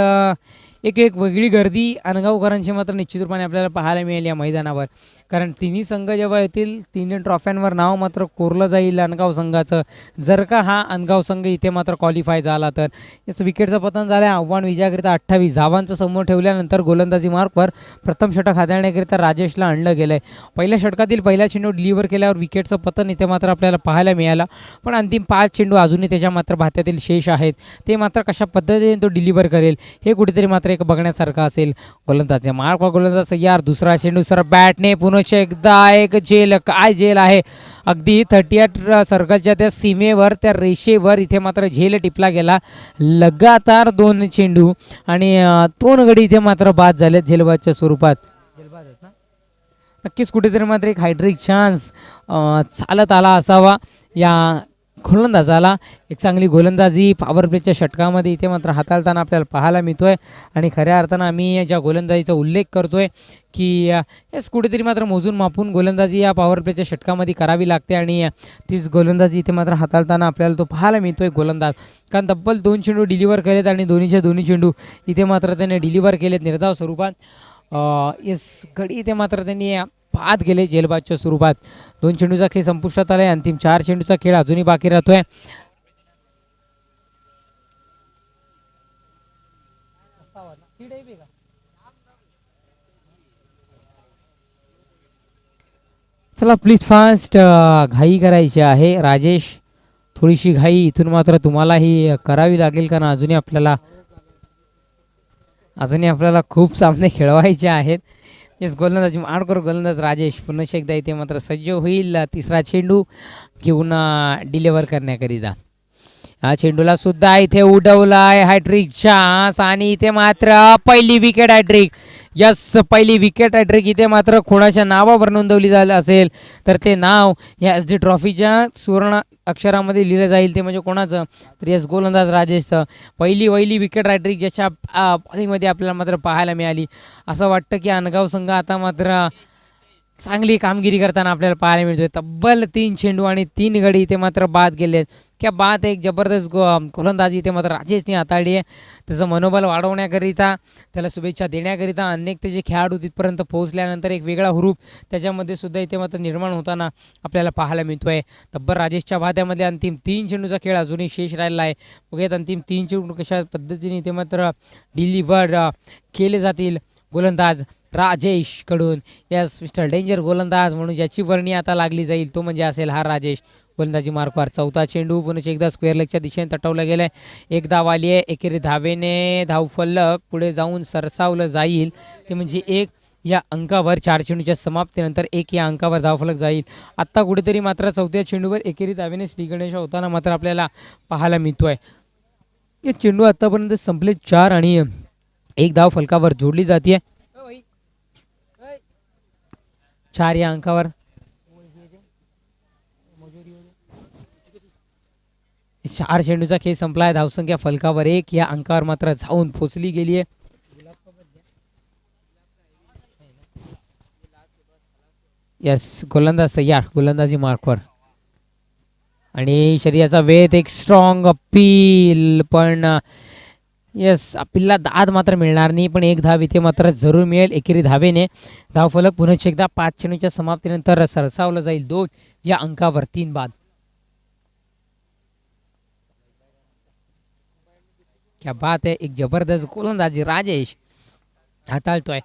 एक एक वेगळी गर्दी अनगावकरांची मात्र निश्चित रूपाने आपल्याला पाहायला मिळेल या मैदानावर. कारण तिन्ही संघ जेव्हा येतील तिन्ही ट्रॉफ्यांवर नाव मात्र कोरलं जाईल अनगाव संघाचं. जर का हा अनगाव संघ इथे मात्र क्वालिफाय झाला तर याच विकेटचं पतन झालं. आव्हान विजयाकरिता 28 धावांचं समोर ठेवल्यानंतर गोलंदाजी मार्कवर प्रथम षटक हाताळण्याकरिता राजेशला आणलं गेलं आहे. पहिल्या षटकातील पहिला चेंडू डिलिव्हर केल्यावर विकेटचं पतन इथे मात्र आपल्याला पाहायला मिळालं. पण अंतिम 5 चेंडू अजूनही त्याच्या मात्र भात्यातील शेष आहेत. ते मात्र कशा पद्धतीने तो डिलिव्हर करेल हे कुठेतरी मात्र एक बघण्यासारखं असेल. गोलंदाज मार्कवर गोलंदाज तयार. दुसरा चेंडू सर बॅटने पुन्हा एकदा एक झेल. काय झेल आहे अगदी 38 सर्कलच्या त्या सीमेवर त्या रेषेवर इथे मात्र झेल टिपला गेला. लगातार 2 चेंडू आणि 2 गडी इथे मात्र बाद झाले झेलबादच्या स्वरूपात. नक्कीच कुठेतरी मात्र एक हायड्रिक चान्स चालत आला असावा या गोलंदाजाला. एक चांगली गोलंदाजी पॉवर प्लेच्या षटकामध्ये इथे मात्र हाताळताना आपल्याला पाहायला मिळतोय. आणि खऱ्या अर्थानं आम्ही ज्या गोलंदाजीचा उल्लेख करतोय की हेच कुठेतरी मात्र मोजून मापून गोलंदाजी या पॉवर प्लेच्या षटकामध्ये करावी लागते आणि तीच गोलंदाजी इथे मात्र हाताळताना आपल्याला तो पाहायला मिळतोय गोलंदाज. कारण तब्बल 2 चेंडू डिलिव्हर केलेत आणि दोन्ही चेंडू इथे मात्र त्याने डिलिव्हर केलेत निर्धाव स्वरूपात. येस गडी इथे मात्र त्यांनी बाद गेले झेलबादच्या स्वरूपात. 2 चेंडूचा खेळ संपुष्टात आलाय. अंतिम 4 चेंडूचा खेळ अजूनही बाकी राहतोय. चला प्लीज फास्ट घाई करायची आहे राजेश. थोडीशी घाई इथून मात्र तुम्हालाही करावी लागेल कारण अजूनही आपल्याला खूप सामने खेळवायचे आहेत. येस गोलंदाज माडकर गोलंदाज राजेश पुन्हा एकदा इथे मात्र सज्ज होईल तिसरा चेंडू घेऊन डिलिव्हर करण्याकरिता. हा चेंडूला सुद्धा इथे उडवलाय हॅट्रिक चान्स आणि इथे मात्र पहिली विकेट हॅट्रिक. यस पहिली विकेट हॅट्रिक इथे मात्र कोणाच्या नावावर नोंदवली झालं असेल तर ते नाव या SD ट्रॉफीच्या सुवर्ण अक्षरामध्ये लिहिलं जाईल. ते म्हणजे कोणाचं तर यस गोलंदाज राजेशचं पहिली विकेट हॅट्रिक ज्याच्या बॉलिंगमध्ये आपल्याला मात्र पाहायला मिळाली. असं वाटतं की अनगाव संघ आता मात्र चांगली कामगिरी करताना आपल्याला पाहायला मिळतोय. तब्बल 3 चेंडू आणि 3 गडी इथे मात्र बाद गेलेत. क्या बात एक जबरदस्त गोलंदाजी इथे मात्र राजेशने हाताळली आहे. त्याचं मनोबल वाढवण्याकरिता त्याला शुभेच्छा देण्याकरिता अनेक त्याचे खेळाडू तिथपर्यंत पोहोचल्यानंतर एक वेगळा हुरूप त्याच्यामध्ये सुद्धा इथे मात्र निर्माण होताना आपल्याला पाहायला मिळतोय. तब्बल राजेशच्या भात्यामध्ये अंतिम 3 चेंडूचा खेळ अजूनही शेष राहिला आहे. बघूयात अंतिम 3 चेंडू कशा पद्धतीने इथे मात्र डिलिव्हर केले जातील गोलंदाज राजेश कडून. यस मिस्टर डेंजर गोलंदाज म्हणून ज्याची वर्णी आता लागली जाईल तो म्हणजे असेल हा राजेश. गोलंदाजी मार्कवर चौथा चेंडू पुन्हा एकदा स्क्वेअर लेगच्या दिशेने तटवला गेलाय. एक धाव आली आहे. एकेरी धावेने धावफलक पुढे जाऊन सरसावलं जाईल. ते म्हणजे 1 या अंकावर 4 चेंडूच्या समाप्तीनंतर 1 या अंकावर धावफलक जाईल. आत्ता कुठेतरी मात्र चौथ्या चेंडूवर एकेरी धावेने श्रीगणेश होताना मात्र आपल्याला पाहायला मिळतोय. हे चेंडू आतापर्यंत संपले 4 आणि 1 धाव फलकावर जोडली जाते. 4 या अंकावर 4 चेंडूचा खेळ संपलाय. धावसंख्या फलकावर 1 या अंकावर मात्र जाऊन पोचली गेली आहे. यस गोलंदाज तयार. गोलंदाजी मार्कवर आणि शरीराचा वेध एक स्ट्रॉंग अपील पण यस अपीलला दाद मात्र मिळणार नाही. पण 1 धाव इथे मात्र जरूर मिळेल एकेरी धावेने. धावफलक पुन्हा एकदा 5 चेंडूच्या समाप्तीनंतर सरसावलं जाईल. 2 या अंकावर 3 बाद. क्या बात आहे. एक जबरदस्त गोलंदाजी राजेश हाताळतोय.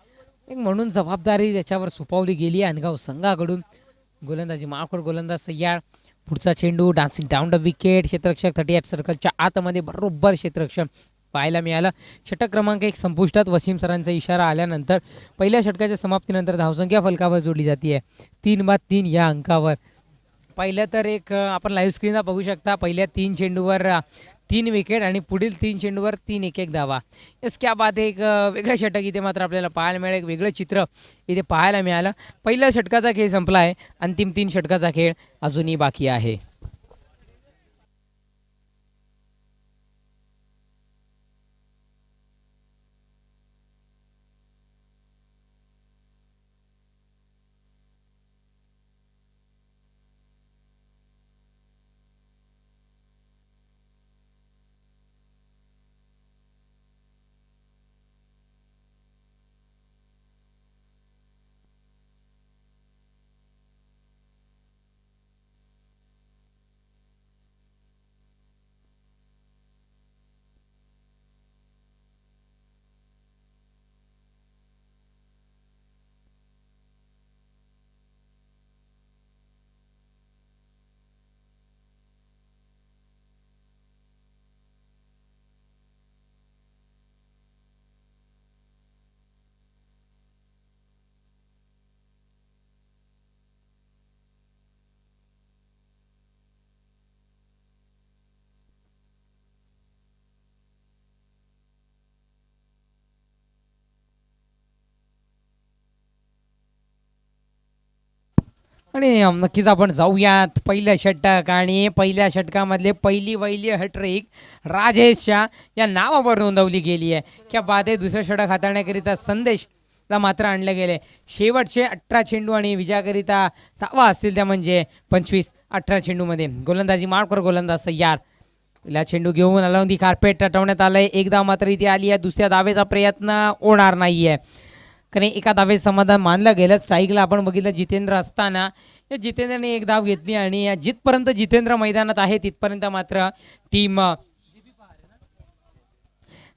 एक म्हणून जबाबदारी त्याच्यावर सोपवली गेली आहे अनगाव संघाकडून. गोलंदाजी मार्कवर गोलंदाज तयार. पुढचा चेंडू डान्सिंग डाऊन द विकेट. क्षेत्ररक्षक 38 सर्कलच्या आतमध्ये बरोबर क्षेत्ररक्षण पाहायला मिळालं. षटक क्रमांक 1 संपुष्टात. वसीम सरांचा इशारा आल्यानंतर पहिल्या षटकाच्या समाप्तीनंतर धावसंख्या फलकावर जोडली जाते 3 बाद 3 या अंकावर. पहिलं तर एक आपण लाईव्ह स्क्रीनला बघू शकता. पहिल्या 3 चेंडूवर 3 विकेट आणि पुढील 3 चेंडूवर 3 1 धावा. यस क्या बात एक वेगळं षटक इथे मात्र आपल्याला पाहायला मिळालं. एक वेगळं चित्र इथे पाहायला मिळालं. पहिल्या षटकाचा खेळ संपला आहे. अंतिम 3 षटकाचा खेळ अजूनही बाकी आहे. आणि नक्कीच आपण जाऊयात पहिलं षटक आणि पहिल्या षटकामधले पहिली वैली हॅट्रिक राजेशच्या या नावावर नोंदवली गेली आहे. क्या बाद आहे. दुसरं षटक हाताळण्याकरिता संदेश ला मात्र आणले गेले. शेवटचे 18 चेंडू आणि विजयाकरिता धावा असतील त्या म्हणजे 25-18 चेंडूमध्ये. गोलंदाजी मार्कवर गोलंदाज तयार. पहिला चेंडू घेऊन अलौंदी कार्पेट टटवण्यात आलंय. एक धाव मात्र इथे आली आहे. दुसऱ्या धावेचा प्रयत्न होणार नाहीये कारण एका धावेत समाधान मानलं गेलं. स्ट्राईकला आपण बघितलं जितेंद्र असताना या जितेंद्रने एक धाव घेतली आणि जिथपर्यंत जितेंद्र मैदानात आहे तिथपर्यंत मात्र टीम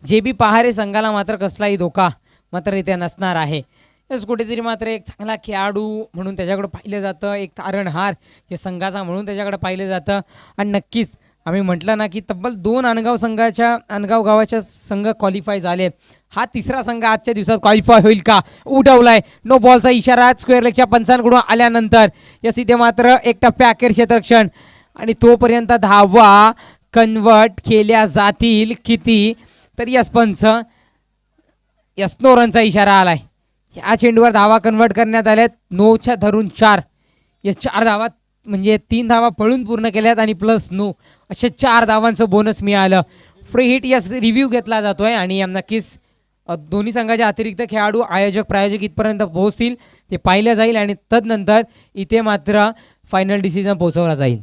JB पहारे संघाला मात्र कसलाही धोका मात्र इथे नसणार आहे. यस कुठेतरी मात्र एक चांगला खेळाडू म्हणून त्याच्याकडे पाहिलं जातं. एक तारणहार या संघाचा म्हणून त्याच्याकडे पाहिलं जातं. आणि नक्कीच आम्ही म्हटलं ना की तब्बल 2 अनगाव गावाच्या संघ क्वालिफाय झाले. हा तिसरा संघ आजच्या दिवसात क्वालिफाय होईल का. उठवलाय नो बॉलचा इशारा स्क्वेअर लेगच्या पंचांकडून आल्यानंतर यस इथे मात्र एक टप्प्या अखेर क्षेत्ररक्षण आणि तोपर्यंत धावा कन्वर्ट केल्या जातील किती तर यस पंच यस नो रनचा इशारा आलाय. या चेंडूवर धावा कन्वर्ट करण्यात आल्यात. 9च्या धरून 4 यस 4 धावा म्हणजे 3 धावा पळून पूर्ण केल्यात आणि प्लस 9 अशा 4 धावांचं बोनस मिळालं. फ्री हिट यस रिव्ह्यू घेतला जातोय आणि नक्कीच दोन्ही संघाचे अतिरिक्त खेळाडू आयोजक प्रायोजक इथपर्यंत पोहोचतील ते पाहिलं जाईल आणि तदनंतर इथे मात्र फायनल डिसिजन पोहोचवला जाईल.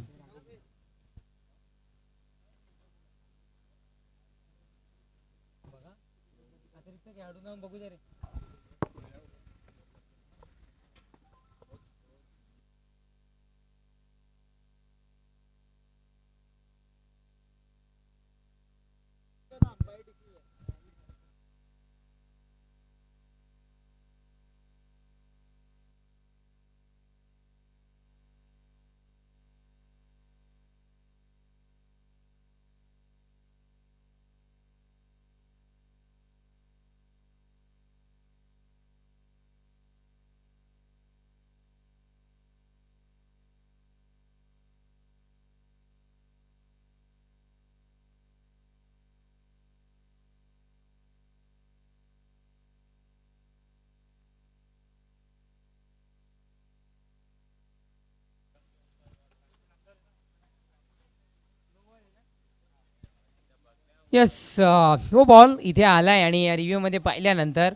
यस नो बॉल इथे आलाय आणि रिव्ह्यूमध्ये पाहिल्यानंतर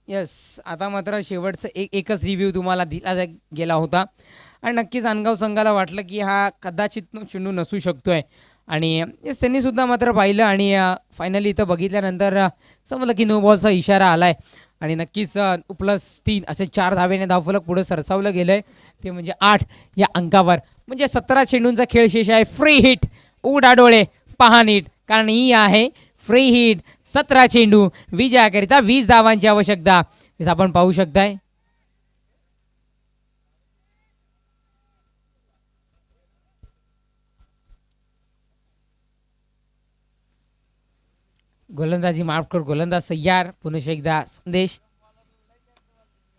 यस आता मात्र शेवटचं एकच रिव्ह्यू तुम्हाला दिला गेला होता आणि नक्कीच अनगाव संघाला वाटलं की हा कदाचित चेंडू नसू शकतोय आणि यस त्यांनी सुद्धा मात्र पाहिलं आणि फायनली इथं बघितल्यानंतर समजलं की नो बॉलचा इशारा आलाय आणि नक्कीच +3 असे 4 धावेने धावफलक पुढे सरसावलं गेलंय ते म्हणजे 8 या अंकावर. म्हणजे 17 चेंडूंचा खेळ शेष आहे. फ्री हिट उघडा डोळे पहा नीट कारण ही आहे फ्री हिट. 17 चेंडू विजयाकरिता 20 धावांची आवश्यकता जसं आपण पाहू शकताय. गोलंदाजी मार्कवर गोलंदाज तयार. पुन्हा एकदा संदेश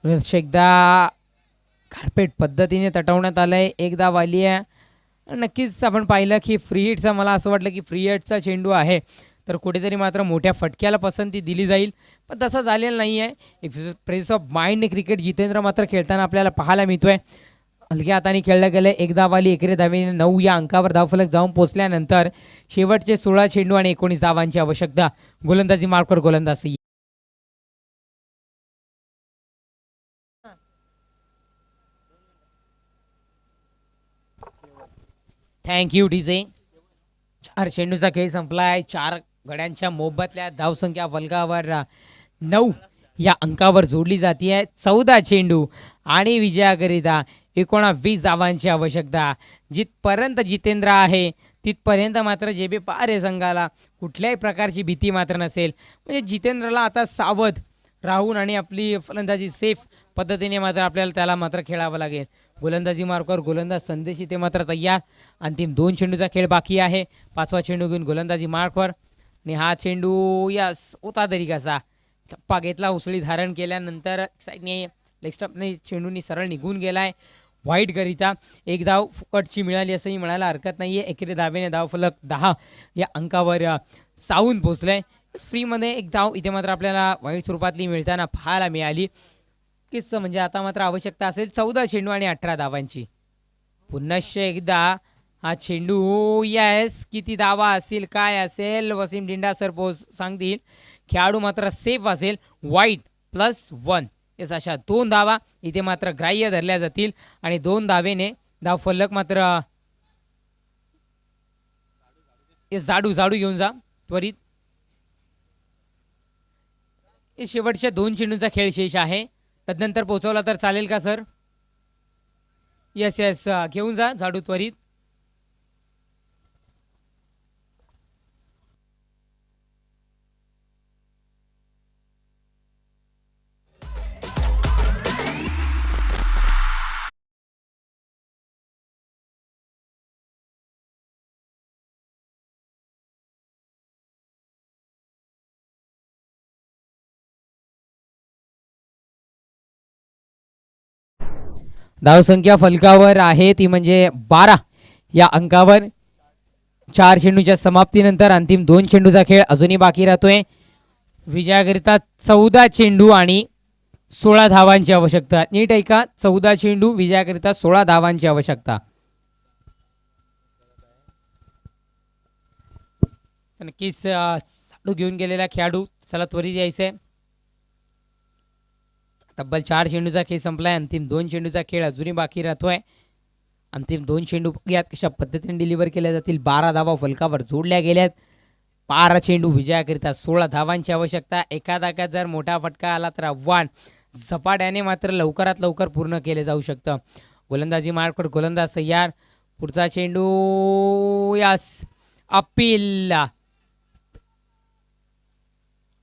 पुन्हा एकदा कार्पेट पद्धतीने तटवण्यात आलंय. एकदा वाली आहे. नक्कीच आपण पाहिलं की फ्री हिटचा मला असं वाटलं की फ्री हिटचा चेंडू आहे तर कुठेतरी मात्र मोठ्या फटक्याला पसंती दिली जाईल पण तसं झालेलं नाही आहे. एक्सप्रेस ऑफ माइंडने क्रिकेट जितेंद्र मात्र खेळताना आपल्याला पाहायला मिळतोय. हलक्या हाताने खेळलं गेलं. एकदा वाली एकेरी धावेने 9 या अंकावर धावफलक जाऊन पोहोचल्यानंतर शेवटचे 16 चेंडू आणि 19 धावांची आवश्यकता. गोलंदाजी मार्कवर गोलंदाज थँक्यू डीजे. 4 चेंडूचा खेळ संपलाय. 4 गड्यांच्या मोबदल्यात धावसंख्या फलकावर 9 या अंकावर जोडली जाते. 14 चेंडू आणि विजयाकरिता 19 धावांची आवश्यकता. जिथपर्यंत जितेंद्र आहे तिथपर्यंत मात्र JB पहारे संघाला कुठल्याही प्रकारची भीती मात्र नसेल. म्हणजे जितेंद्रला आता सावध राहून आणि आपली फलंदाजी सेफ पद्धतीने मात्र आपल्याला त्याला मात्र खेळावं लागेल. गोलंदाजी मार्कवर गोलंदाज संदेश इथे मात्र तयार. अंतिम 2 चेंडूचा खेळ बाकी आहे. 5वा चेंडू घेऊन गोलंदाजी मार्कवर आणि हा चेंडू यस होता तरी कसा टप्पा घेतला. उसळी धारण केल्यानंतर साईडने लेग स्टंपने चेंडूनी सरळ निघून गेलाय व्हाईटकरिता. एक धाव फुकटची मिळाली असंही म्हणायला हरकत नाही आहे. एकेरी धावेने धावफलक 10 या अंकावर सावून पोचलंय. फ्रीमध्ये एक धाव इथे मात्र आपल्याला वाईट स्वरूपातली मिळताना पाहायला मिळाली नक्कीच म्हणजे आता मात्र आवश्यकता असेल 14 चेंडू आणि 18 धावांची. पुन्हा एकदा हा चेंडू येस किती धावा असतील काय असेल वसीम डिंडा सर सांगतील. खेळाडू मात्र सेफ असेल. वाईट +1 येस अशा 2 धावा इथे मात्र ग्राह्य धरल्या जातील आणि 2 धावेने धाव फलक मात्र येस जाडू घेऊन जा त्वरित. हे शेवटच्या 2 चेंडूंचा खेळ शेष आहे. तदनंतर पोहोचवला तर चालेल का सर? येस घेऊन जा झाडू त्वरित. धावसंख्या फलकावर आहे ती म्हणजे 12 या अंकावर. 4 चेंडूच्या समाप्तीनंतर अंतिम 2 चेंडूचा खेळ अजूनही बाकी राहतोय. विजयाकरिता 14 चेंडू आणि 16 धावांची आवश्यकता. नीट ऐका 14 चेंडू विजयाकरिता 16 धावांची आवश्यकता. नक्कीच चालू घेऊन गेलेला खेळाडू चला त्वरित यायचंय. तब्बल 4 चेंडूचा खेळ संपलाय. अंतिम 2 चेंडूचा खेळ अजूनही बाकी राहतोय. अंतिम 2 चेंडू यात कशा पद्धतीने डिलिव्हर केल्या जातील. 12 धावा फलकावर जोडल्या गेल्यात. 12 चेंडू विजयाकरिता 16 धावांची आवश्यकता. एखादा जर मोठा फटका आला तर आव्हान झपाट्याने मात्र लवकरात लवकर पूर्ण केले जाऊ शकतं. गोलंदाजी मार्कवर गोलंदाज तयार. पुढचा चेंडू यास अपील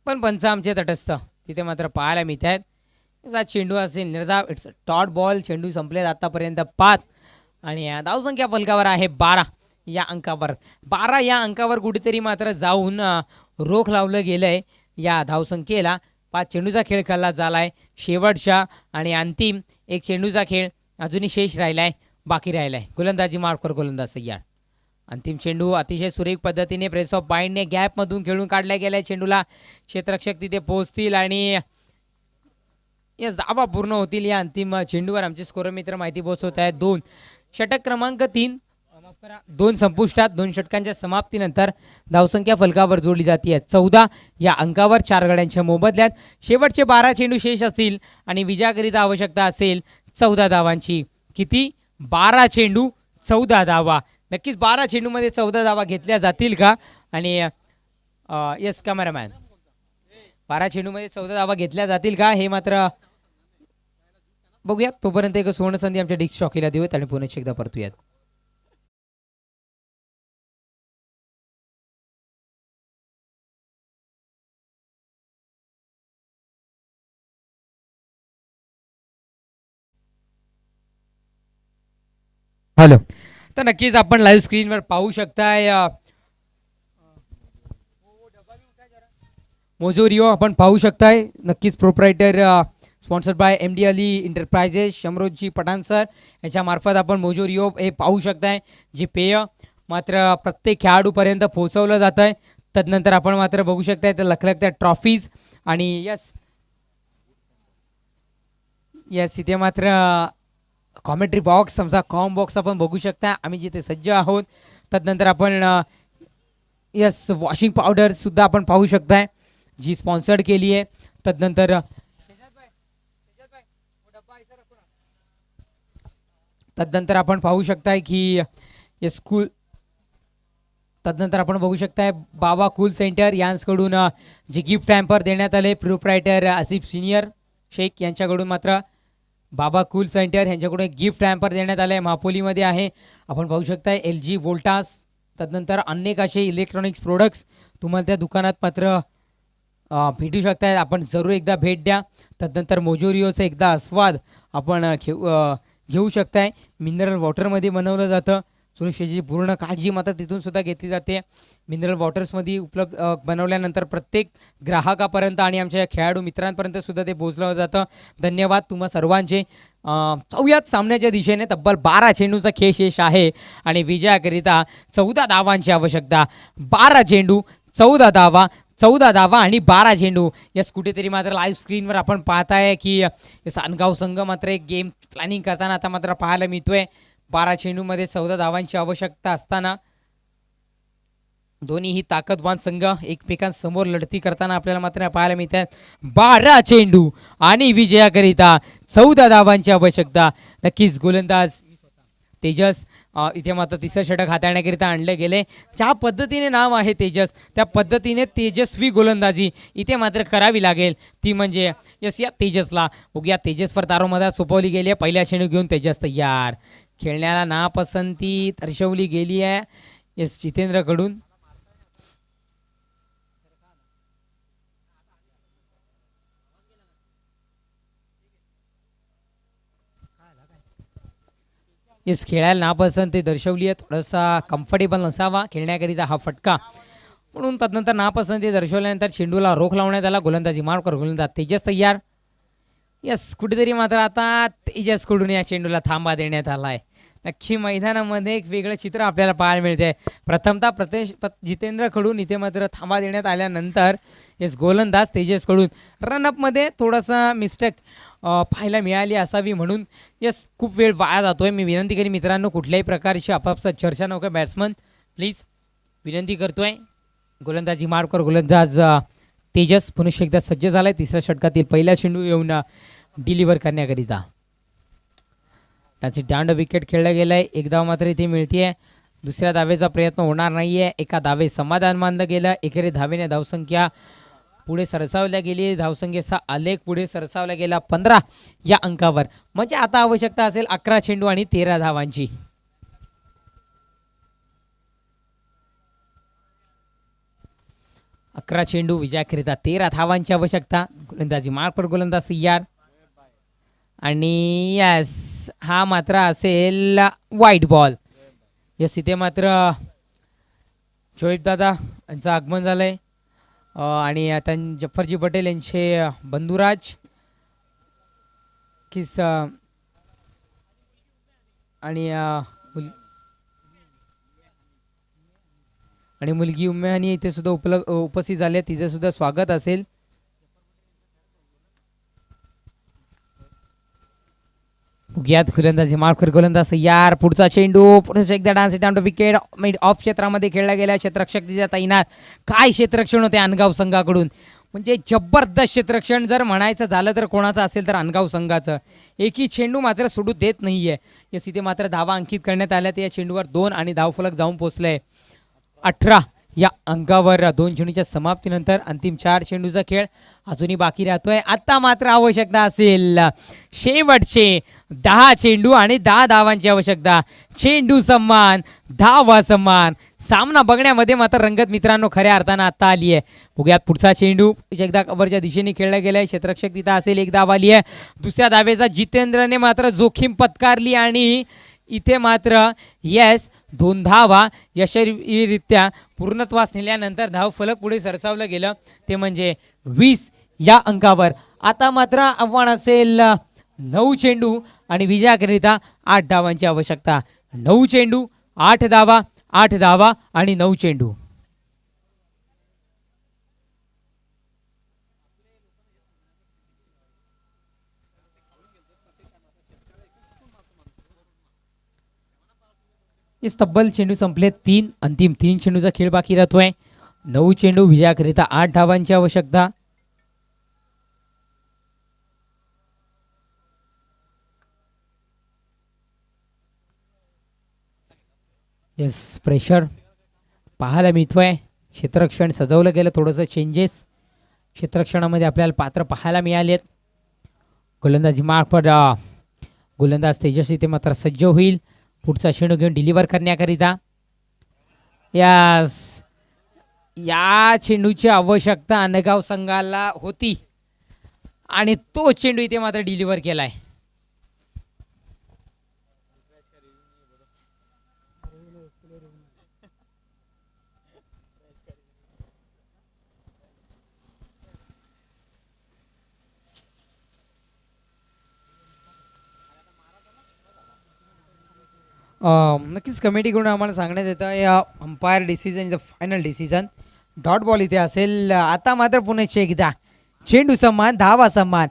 पण पंच आमचे तटस्थ तिथे मात्र पाहायला मिळत आहेत. चेंडू असेल निर्धाव. It's dot ball. चेंडू संपलेत आतापर्यंत 5 आणि धावसंख्या फलकावर आहे 12 या अंकावर. 12 या अंकावर कुठेतरी मात्र जाऊन रोख लावलं गेलंय या धावसंख्येला. 5 चेंडूचा खेळ खेळला झालाय शेवटच्या आणि अंतिम 1 चेंडूचा खेळ अजूनही शेष राहिलाय बाकी राहिलाय. गोलंदाजी मार्कवर गोलंदाज तयार. अंतिम चेंडू अतिशय सुरेख पद्धतीने प्रेस ऑफ बाइंडने गॅपमधून खेळून काढल्या गेलाय. चेंडूला क्षेत्ररक्षक तिथे पोहोचतील आणि या धावा पूर्ण होतील. या अंतिम चेंडूवर आमचे स्कोर मित्र माहिती पोहोचवत आहेत. 2 षटक क्रमांक 3 2 संपुष्टात. 2 षटकांच्या समाप्तीनंतर धावसंख्या फलकावर जोडली जाते 14 या अंकावर. 4 गड्यांच्या मोबदल्यात शेवटचे 12 चेंडू शेष असतील आणि विजयाकरिता आवश्यकता असेल 14 धावांची. किती? 12 चेंडू 14 धावा. नक्कीच 12 चेंडूमध्ये 14 धावा घेतल्या जातील का? आणि येस कॅमेरामॅन 12 चेंडूमध्ये 14 धावा घेतल्या जातील का हे मात्र बघूया. तोपर्यंत एक सुवर्ण संधी आमच्या डिस्क शॉकीला देऊयात आणि पुन्हा एकदा परतूयात. हॅलो. तर नक्कीच आपण लाईव्ह स्क्रीनवर पाहू शकताय मोजोरिओ आपण पाहू शकताय. नक्कीच proprietor sponsored by MD Ali enterprises Shamroji Pathan sir याच्यामार्फत आपण मोजोरिओ हे पाहू शकताय. जे पेय मात्र प्रत्येक खेळाडूपर्यंत पोहोचवलं जात आहे. तदनंतर आपण मात्र बघू शकताय तर लखलखत्या ट्रॉफीज आणि यस इथे मात्र कॉमेंट्री बॉक्स आमचा कॉम बॉक्स आपण बघू शकता. आम्ही जिथे सज्ज आहोत. तदनंतर आपण यस वॉशिंग पावडर सुद्धा आपण पाहू शकताय जी स्पॉन्सर्ड केली आहे. तदनंतर आपण पाहू शकताय की स्कूल. तदनंतर आपण बघू शकताय बाबा कूल सेंटर यांकडून जे गिफ्ट हॅम्पर देण्यात आले प्रोप्रायटर आसिफ सिनियर शेख यांच्याकडून मात्र बाबा कूल सेंटर यांच्याकडून गिफ्ट हॅम्पर देण्यात आले. महापोलीमध्ये आहे आपण पाहू शकताय. LG वोल्टास. तदनंतर अनेक असे इलेक्ट्रॉनिक्स प्रोडक्ट्स तुम्हाला त्या दुकानात मात्र भेटू शकताय. आपण जरूर एकदा भेट द्या. तदनंतर मोजोरिओचा एकदा आस्वाद आपण घेऊ शकताय. मिनरल वॉटरमध्ये बनवलं जातं. सुरक्षेची पूर्ण काळजी मात्र तिथून सुद्धा घेतली जाते. मिनरल वॉटर्समध्ये उपलब्ध बनवल्यानंतर प्रत्येक ग्राहकापर्यंत आणि आमच्या खेळाडू मित्रांपर्यंत सुद्धा ते पोहोचलं जातं. धन्यवाद तुम्हा सर्वांचे. 4व्या सामन्याच्या दिशेने तब्बल 12 चेंडूचा खेळ शेष आहे आणि विजयाकरिता 14 धावांची आवश्यकता. 12 चेंडू 14 धावा 14 धावा आणि 12 चेंडू. यस, कुठेतरी मात्र लाईव्ह स्क्रीनवर आपण पाहताय की सानगाव संघ मात्र एक गेम प्लॅनिंग करताना आता मात्र पाहायला मिळतोय. 12 चेंडूमध्ये 14 धावांची आवश्यकता असताना दोन्हीही ताकदवान संघ एकमेकांसमोर लढती करताना आपल्याला मात्र पाहायला मिळतात. 12 चेंडू आणि विजयाकरिता 14 धावांची आवश्यकता. नक्कीच गोलंदाज तेजस इथे मात्र तिसरं षटक हाताळण्याकरिता आणले गेले. ज्या पद्धतीने नाव आहे तेजस, त्या पद्धतीने तेजस्वी गोलंदाजी इथे मात्र करावी लागेल. ती म्हणजे यस, या तेजसला बघूया. तेजसवर तारोमध्ये सोपवली गेली आहे. पहिल्या चेंडू घेऊन तेजस तयार. खेळण्याला नापसंती दर्शवली गेली आहे यस जितेंद्रकडून. येस, खेळायला नापसंती दर्शवली आहे. थोडासा कम्फर्टेबल नसावा खेळण्याकरिता हा फटका, म्हणून तदनंतर नापसंती दर्शवल्यानंतर चेंडूला रोख लावण्यात आला. गोलंदाजी मार्क गोलंदाज तेजस तयार. यस, कुठेतरी मात्र आता तेजसकडून या चेंडूला थांबा देण्यात आला आहे. नक्की मैदानामध्ये एक वेगळं चित्र आपल्याला पाहायला मिळते. प्रथमतः जितेंद्रकडून इथे मात्र थांबा देण्यात आल्यानंतर येस गोलंदाज तेजसकडून रनअपमध्ये थोडासा मिस्टेक पाहायला मिळाली असावी, म्हणून यस खूप वेळ वाया जातोय. मी विनंती करी मित्रांनो, कुठल्याही प्रकारची आपापसात चर्चा नको. बॅट्समन प्लीज विनंती करतोय. गोलंदाजी मार्कवर गोलंदाज तेजस पुनश्च एकदा सज्ज झालाय तिसऱ्या षटकातील पहिला चेंडू येऊन डिलिव्हर करण्याकरिता. त्याची दांड विकेट खेळला गेलाय. एक धाव मात्र इथे मिळतीये. दुसऱ्या धावेचा प्रयत्न होणार नाहीये. एका धावे समाधान मानलं गेलं. एकेरी धावेने धावसंख्या पुढे सरसावल्या गेली. धावसंख्येचा आलेख पुढे सरसावला गेला 15 या अंकावर. म्हणजे आता आवश्यकता असेल 11 चेंडू आणि 13 धावांची. अकरा चेंडू विजयाकरिता 13 धावांची आवश्यकता. गोलंदाजी मार्कवर गोलंदाज तयार. आणि यस, हा मात्र असेल वाईट बॉल. यस, इथे मात्र शोएब दादा यांचं आगमन झालंय आणि आता जफरजी पटेल यांचे बंधुराज किस आणि मुलगी उम्मेहानी इथे सुद्धा उपस्थित झाले. तिचे सुद्धा स्वागत असेल. यात गोलंदाजी मार्कवर गोलंदाज यार. पुढचा चेंडू पुढे एकदा dance down wicket mid of क्षेत्रामध्ये खेळला गेला. क्षेत्ररक्षक तिथे तैनात. काय क्षेत्ररक्षण होते अनगाव संघाकडून, म्हणजे जबरदस्त क्षेत्ररक्षण जर म्हणायचं झालं तर कोणाचं असेल तर अनगाव संघाचं. एकही चेंडू मात्र सोडू देत नाहीये. यस, इथे मात्र धावा अंकित करण्यात आल्या. त्या चेंडूवर 2 आणि धावफलक जाऊन पोहोचले 18 या अंकावर. 2 चेंडूच्या समाप्तीनंतर अंतिम 4 चेंडूचा खेळ अजूनही बाकी राहतोय. आता मात्र आवश्यकता असेल शेवटचे 10 चेंडू आणि 10 धावांची आवश्यकता. चेंडू समान, धावा समान. सामना बघण्यामध्ये मात्र रंगत मित्रांनो खऱ्या अर्थानं आता आली आहे. बघूयात पुढचा चेंडू एकदा कव्हरच्या दिशेने खेळला गेलाय. क्षेत्ररक्षक तिथं असेल. एक धाव आली आहे. दुसऱ्या धावेचा जितेंद्रने मात्र जोखीम पत्कारली आणि इथे मात्र यस 2 धावा यशस्वीरित्या पूर्णत्वास नेल्यानंतर धाव फलक पुढे सरसावलं गेलं. ते म्हणजे 20 या अंकावर. आता मात्र आव्हान असेल 9 चेंडू आणि विजयाकरिता 8 धावांची आवश्यकता. 9 चेंडू 8 धावा, 8 धावा आणि 9 चेंडू. तब्बल चेंडू संपले. 3 अंतिम 3 चेंडूचा खेळ बाकी राहतोय. 9 चेंडू विजयाकरिता 8 धावांची आवश्यकता. येस, प्रेशर पाहायला मिळतोय. क्षेत्ररक्षण सजवलं गेलं. थोडंसं चेंजेस क्षेत्ररक्षणामध्ये आपल्याला पात्र पाहायला मिळालेत. गोलंदाजी मार्फत गोलंदाज तेजस्वी ते मात्र सज्ज होईल पुढचा चेंडू घेऊन डिलिव्हर करण्याकरिता. या चेंडूची आवश्यकता अनगाव संघाला होती आणि तो चेंडू इथे मात्र डिलिव्हर केलाय. नक्कीच कमिटीकडून आम्हाला सांगण्यात येतं या umpire decision is a final decision. Dot ball इथे असेल. आता मात्र पुन्हा एकदा चेंडू समान, धावा समान.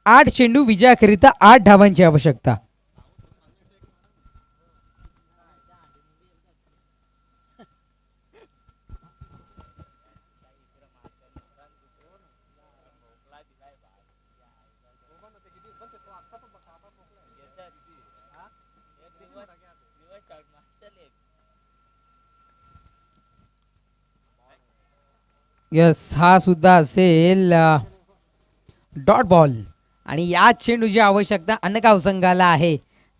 8 चेंडू विजयाकरिता 8 धावांची आवश्यकता. यस, हा सुद्धा असेल डॉट बॉल. आणि या चेंडूची आवश्यकता अनगाव संघाला आहे,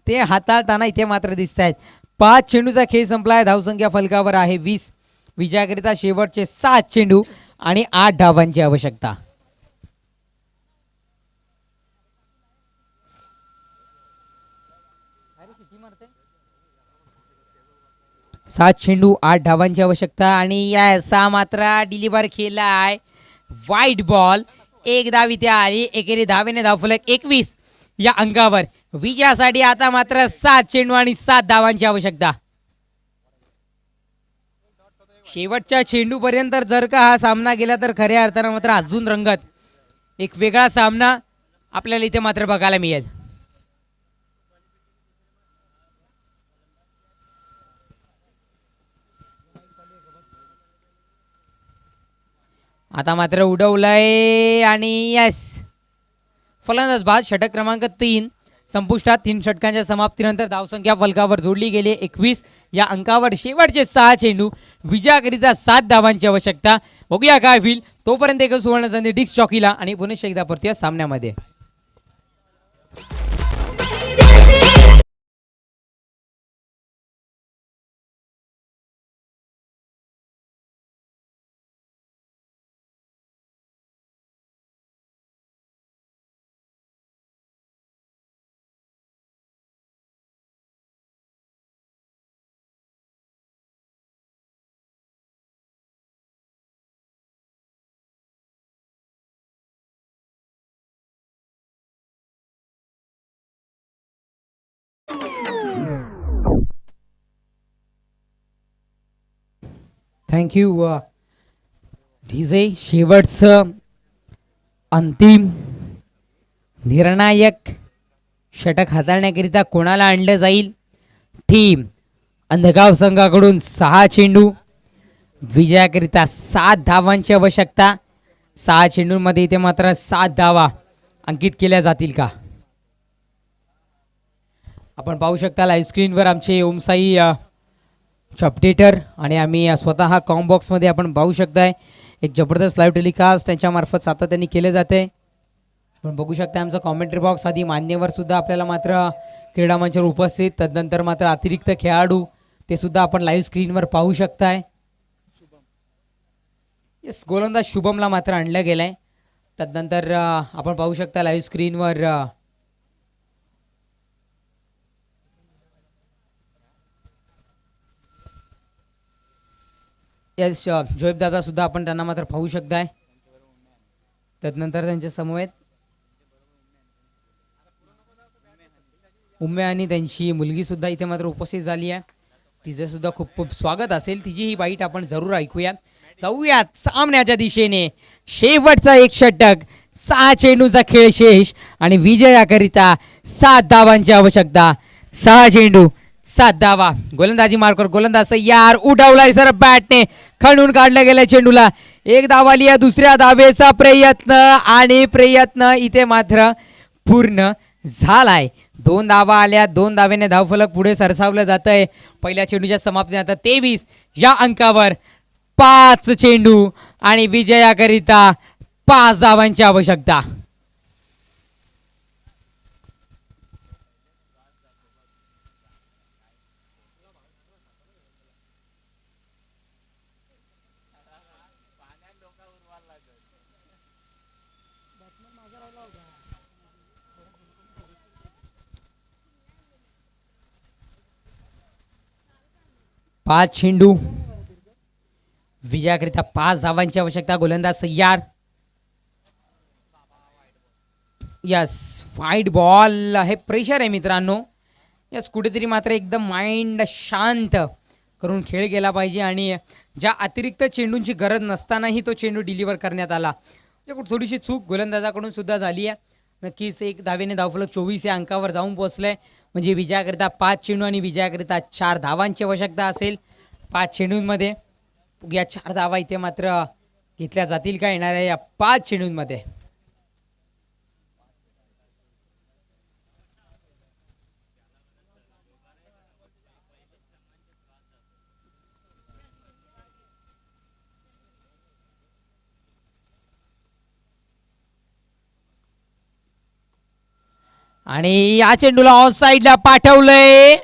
ते हाताळताना इथे मात्र दिसत आहेत. 5 चेंडूचा खेळ संपलाय. धावसंख्या फलकावर आहे 20. विजयाकरिता शेवटचे 7 चेंडू आणि 8 धावांची आवश्यकता. 7 चेंडू 8 धावांची आवश्यकता. आणि या मात्र डिलिव्हर केलाय. वाईट बॉल. एक धाव इथे आली. एकेरी धावेने धावफलक 21 या अंकावर. विजयासाठी आता मात्र 7 चेंडू आणि 7 धावांची आवश्यकता. शेवटच्या चेंडू पर्यंत जर का हा सामना गेला तर खऱ्या अर्थानं मात्र अजून रंगत एक वेगळा सामना आपल्याला इथे मात्र बघायला मिळेल. आता मात्र उडवलंय आणि यस, फलंदाज बाद. षटक क्रमांक 3 संपुष्टात. 3 षटकांच्या समाप्तीनंतर धावसंख्या फलकावर जोडली गेली 21 या अंकावर. शेवटचे 6 चेंडू विजयाकरिता 7 धावांची आवश्यकता. बघूया काय होईल. तोपर्यंत एक सुवर्ण संधी डिक्स चॉकीला आणि पुन्हा एकदा परतूया सामन्यामध्ये. Thank you DJ. शेवटचं अंतिम निर्णायक षटक हाताळण्याकरिता कोणाला आणलं जाईल. टीम अंधगाव संघाकडून 6 चेंडू विजयाकरिता 7 धावांची आवश्यकता. 6 चेंडूंमध्ये इथे मात्र 7 धावा अंकित केल्या जातील का. आपण पाहू शकता लाईव्ह स्क्रीनवर आमचे ओमसाई अपडेटर आणि आम्ही स्वतः कॉम बॉक्समध्ये आपण पाहू शकताय एक जबरदस्त लाईव्ह टेलिकास्ट त्यांच्यामार्फत सातत्याने केले जाते. आपण बघू शकता आमचा कॉमेंट्री बॉक्स आधी मान्यवर सुद्धा आपल्याला मात्र क्रीडा मंचावर उपस्थित. तदनंतर मात्र अतिरिक्त खेळाडू ते सुद्धा आपण लाईव्ह स्क्रीनवर पाहू शकताय. येस, गोलंदाज शुभमला मात्र आणलं गेलंय. तदनंतर आपण पाहू शकता लाईव्ह स्क्रीनवर यस जोएब दादा सुद्धा आपण त्यांना मात्र पाहू शकताय. तदनंतर त्यांच्या समवेत उम्मे आणि त्यांची मुलगी सुद्धा इथे मात्र उपस्थित झाली आहे. तिचे सुद्धा खूप खूप स्वागत असेल. तिची ही बाईट आपण जरूर ऐकूयात. जाऊयात सामन्याच्या दिशेने. शेवटचा एक षटक. 6 चेंडूचा खेळ शेष आणि विजयाकरिता 7 धावांची आवश्यकता. 6 चेंडू 7 धावा. गोलंदाजी मार्कर. गोलंदाज यार उडवलाय सर बॅटने. खणून काढलं गेलं चेंडूला. एक धाव आली आहे. दुसऱ्या धावेचा प्रयत्न आणि प्रयत्न इथे मात्र पूर्ण झालाय. 2 धावा आल्या. 2 धावेने धावफलक पुढे सरसावलं जात आहे. पहिल्या चेंडूच्या समाप्ती आता 23 या अंकावर. 5 चेंडू आणि विजयाकरिता 5 धावांची आवश्यकता. पाच चेंडू विजयाकरिता 5 धावांची आवश्यकता. गोलंदाज सय्यार. यस, वाईट बॉल. हे प्रेशर आहे मित्रांनो. यस, कुठेतरी मात्र एकदम माइंड शांत करून खेळ केला पाहिजे आणि ज्या अतिरिक्त चेंडूंची गरज नसतानाही तो चेंडू डिलिव्हर करण्यात आला, म्हणजे थोडीशी चूक गोलंदाजाकडून सुद्धा झाली आहे. नक्कीच एक धावेने धावफलक 24 या अंकावर जाऊन पोहोचलंय. म्हणजे विजयाकरिता 5 चेंडू आणि विजयाकरिता 4 धावांची आवश्यकता असेल 5 चेंडूंमध्ये. या 4 धावा इथे मात्र घेतल्या जातील का येणाऱ्या या 5 चेंडूंमध्ये. आणि या चेंडूला ऑफ साईडला पाठवलंय.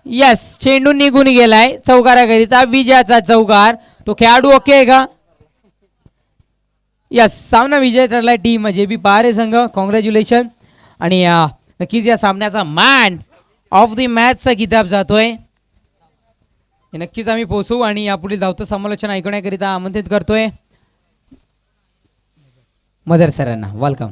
यस, चेंडू निघून गेलाय चौकाराकरिता विजयाचा चौकार. तो खेळाडू ओके आहे का? यस, सामना विजय ठरलाय टीम जे बी पहारे संघ. कॉंग्रॅच्युलेशन. आणि नक्कीच या सामन्याचा मॅन ऑफ द मॅचचा किताब जातोय. हे नक्कीच आम्ही पोहोचू आणि यापुढील धावतं समालोचन ऐकण्याकरिता आमंत्रित करतोय मजर सरांना. वेलकम.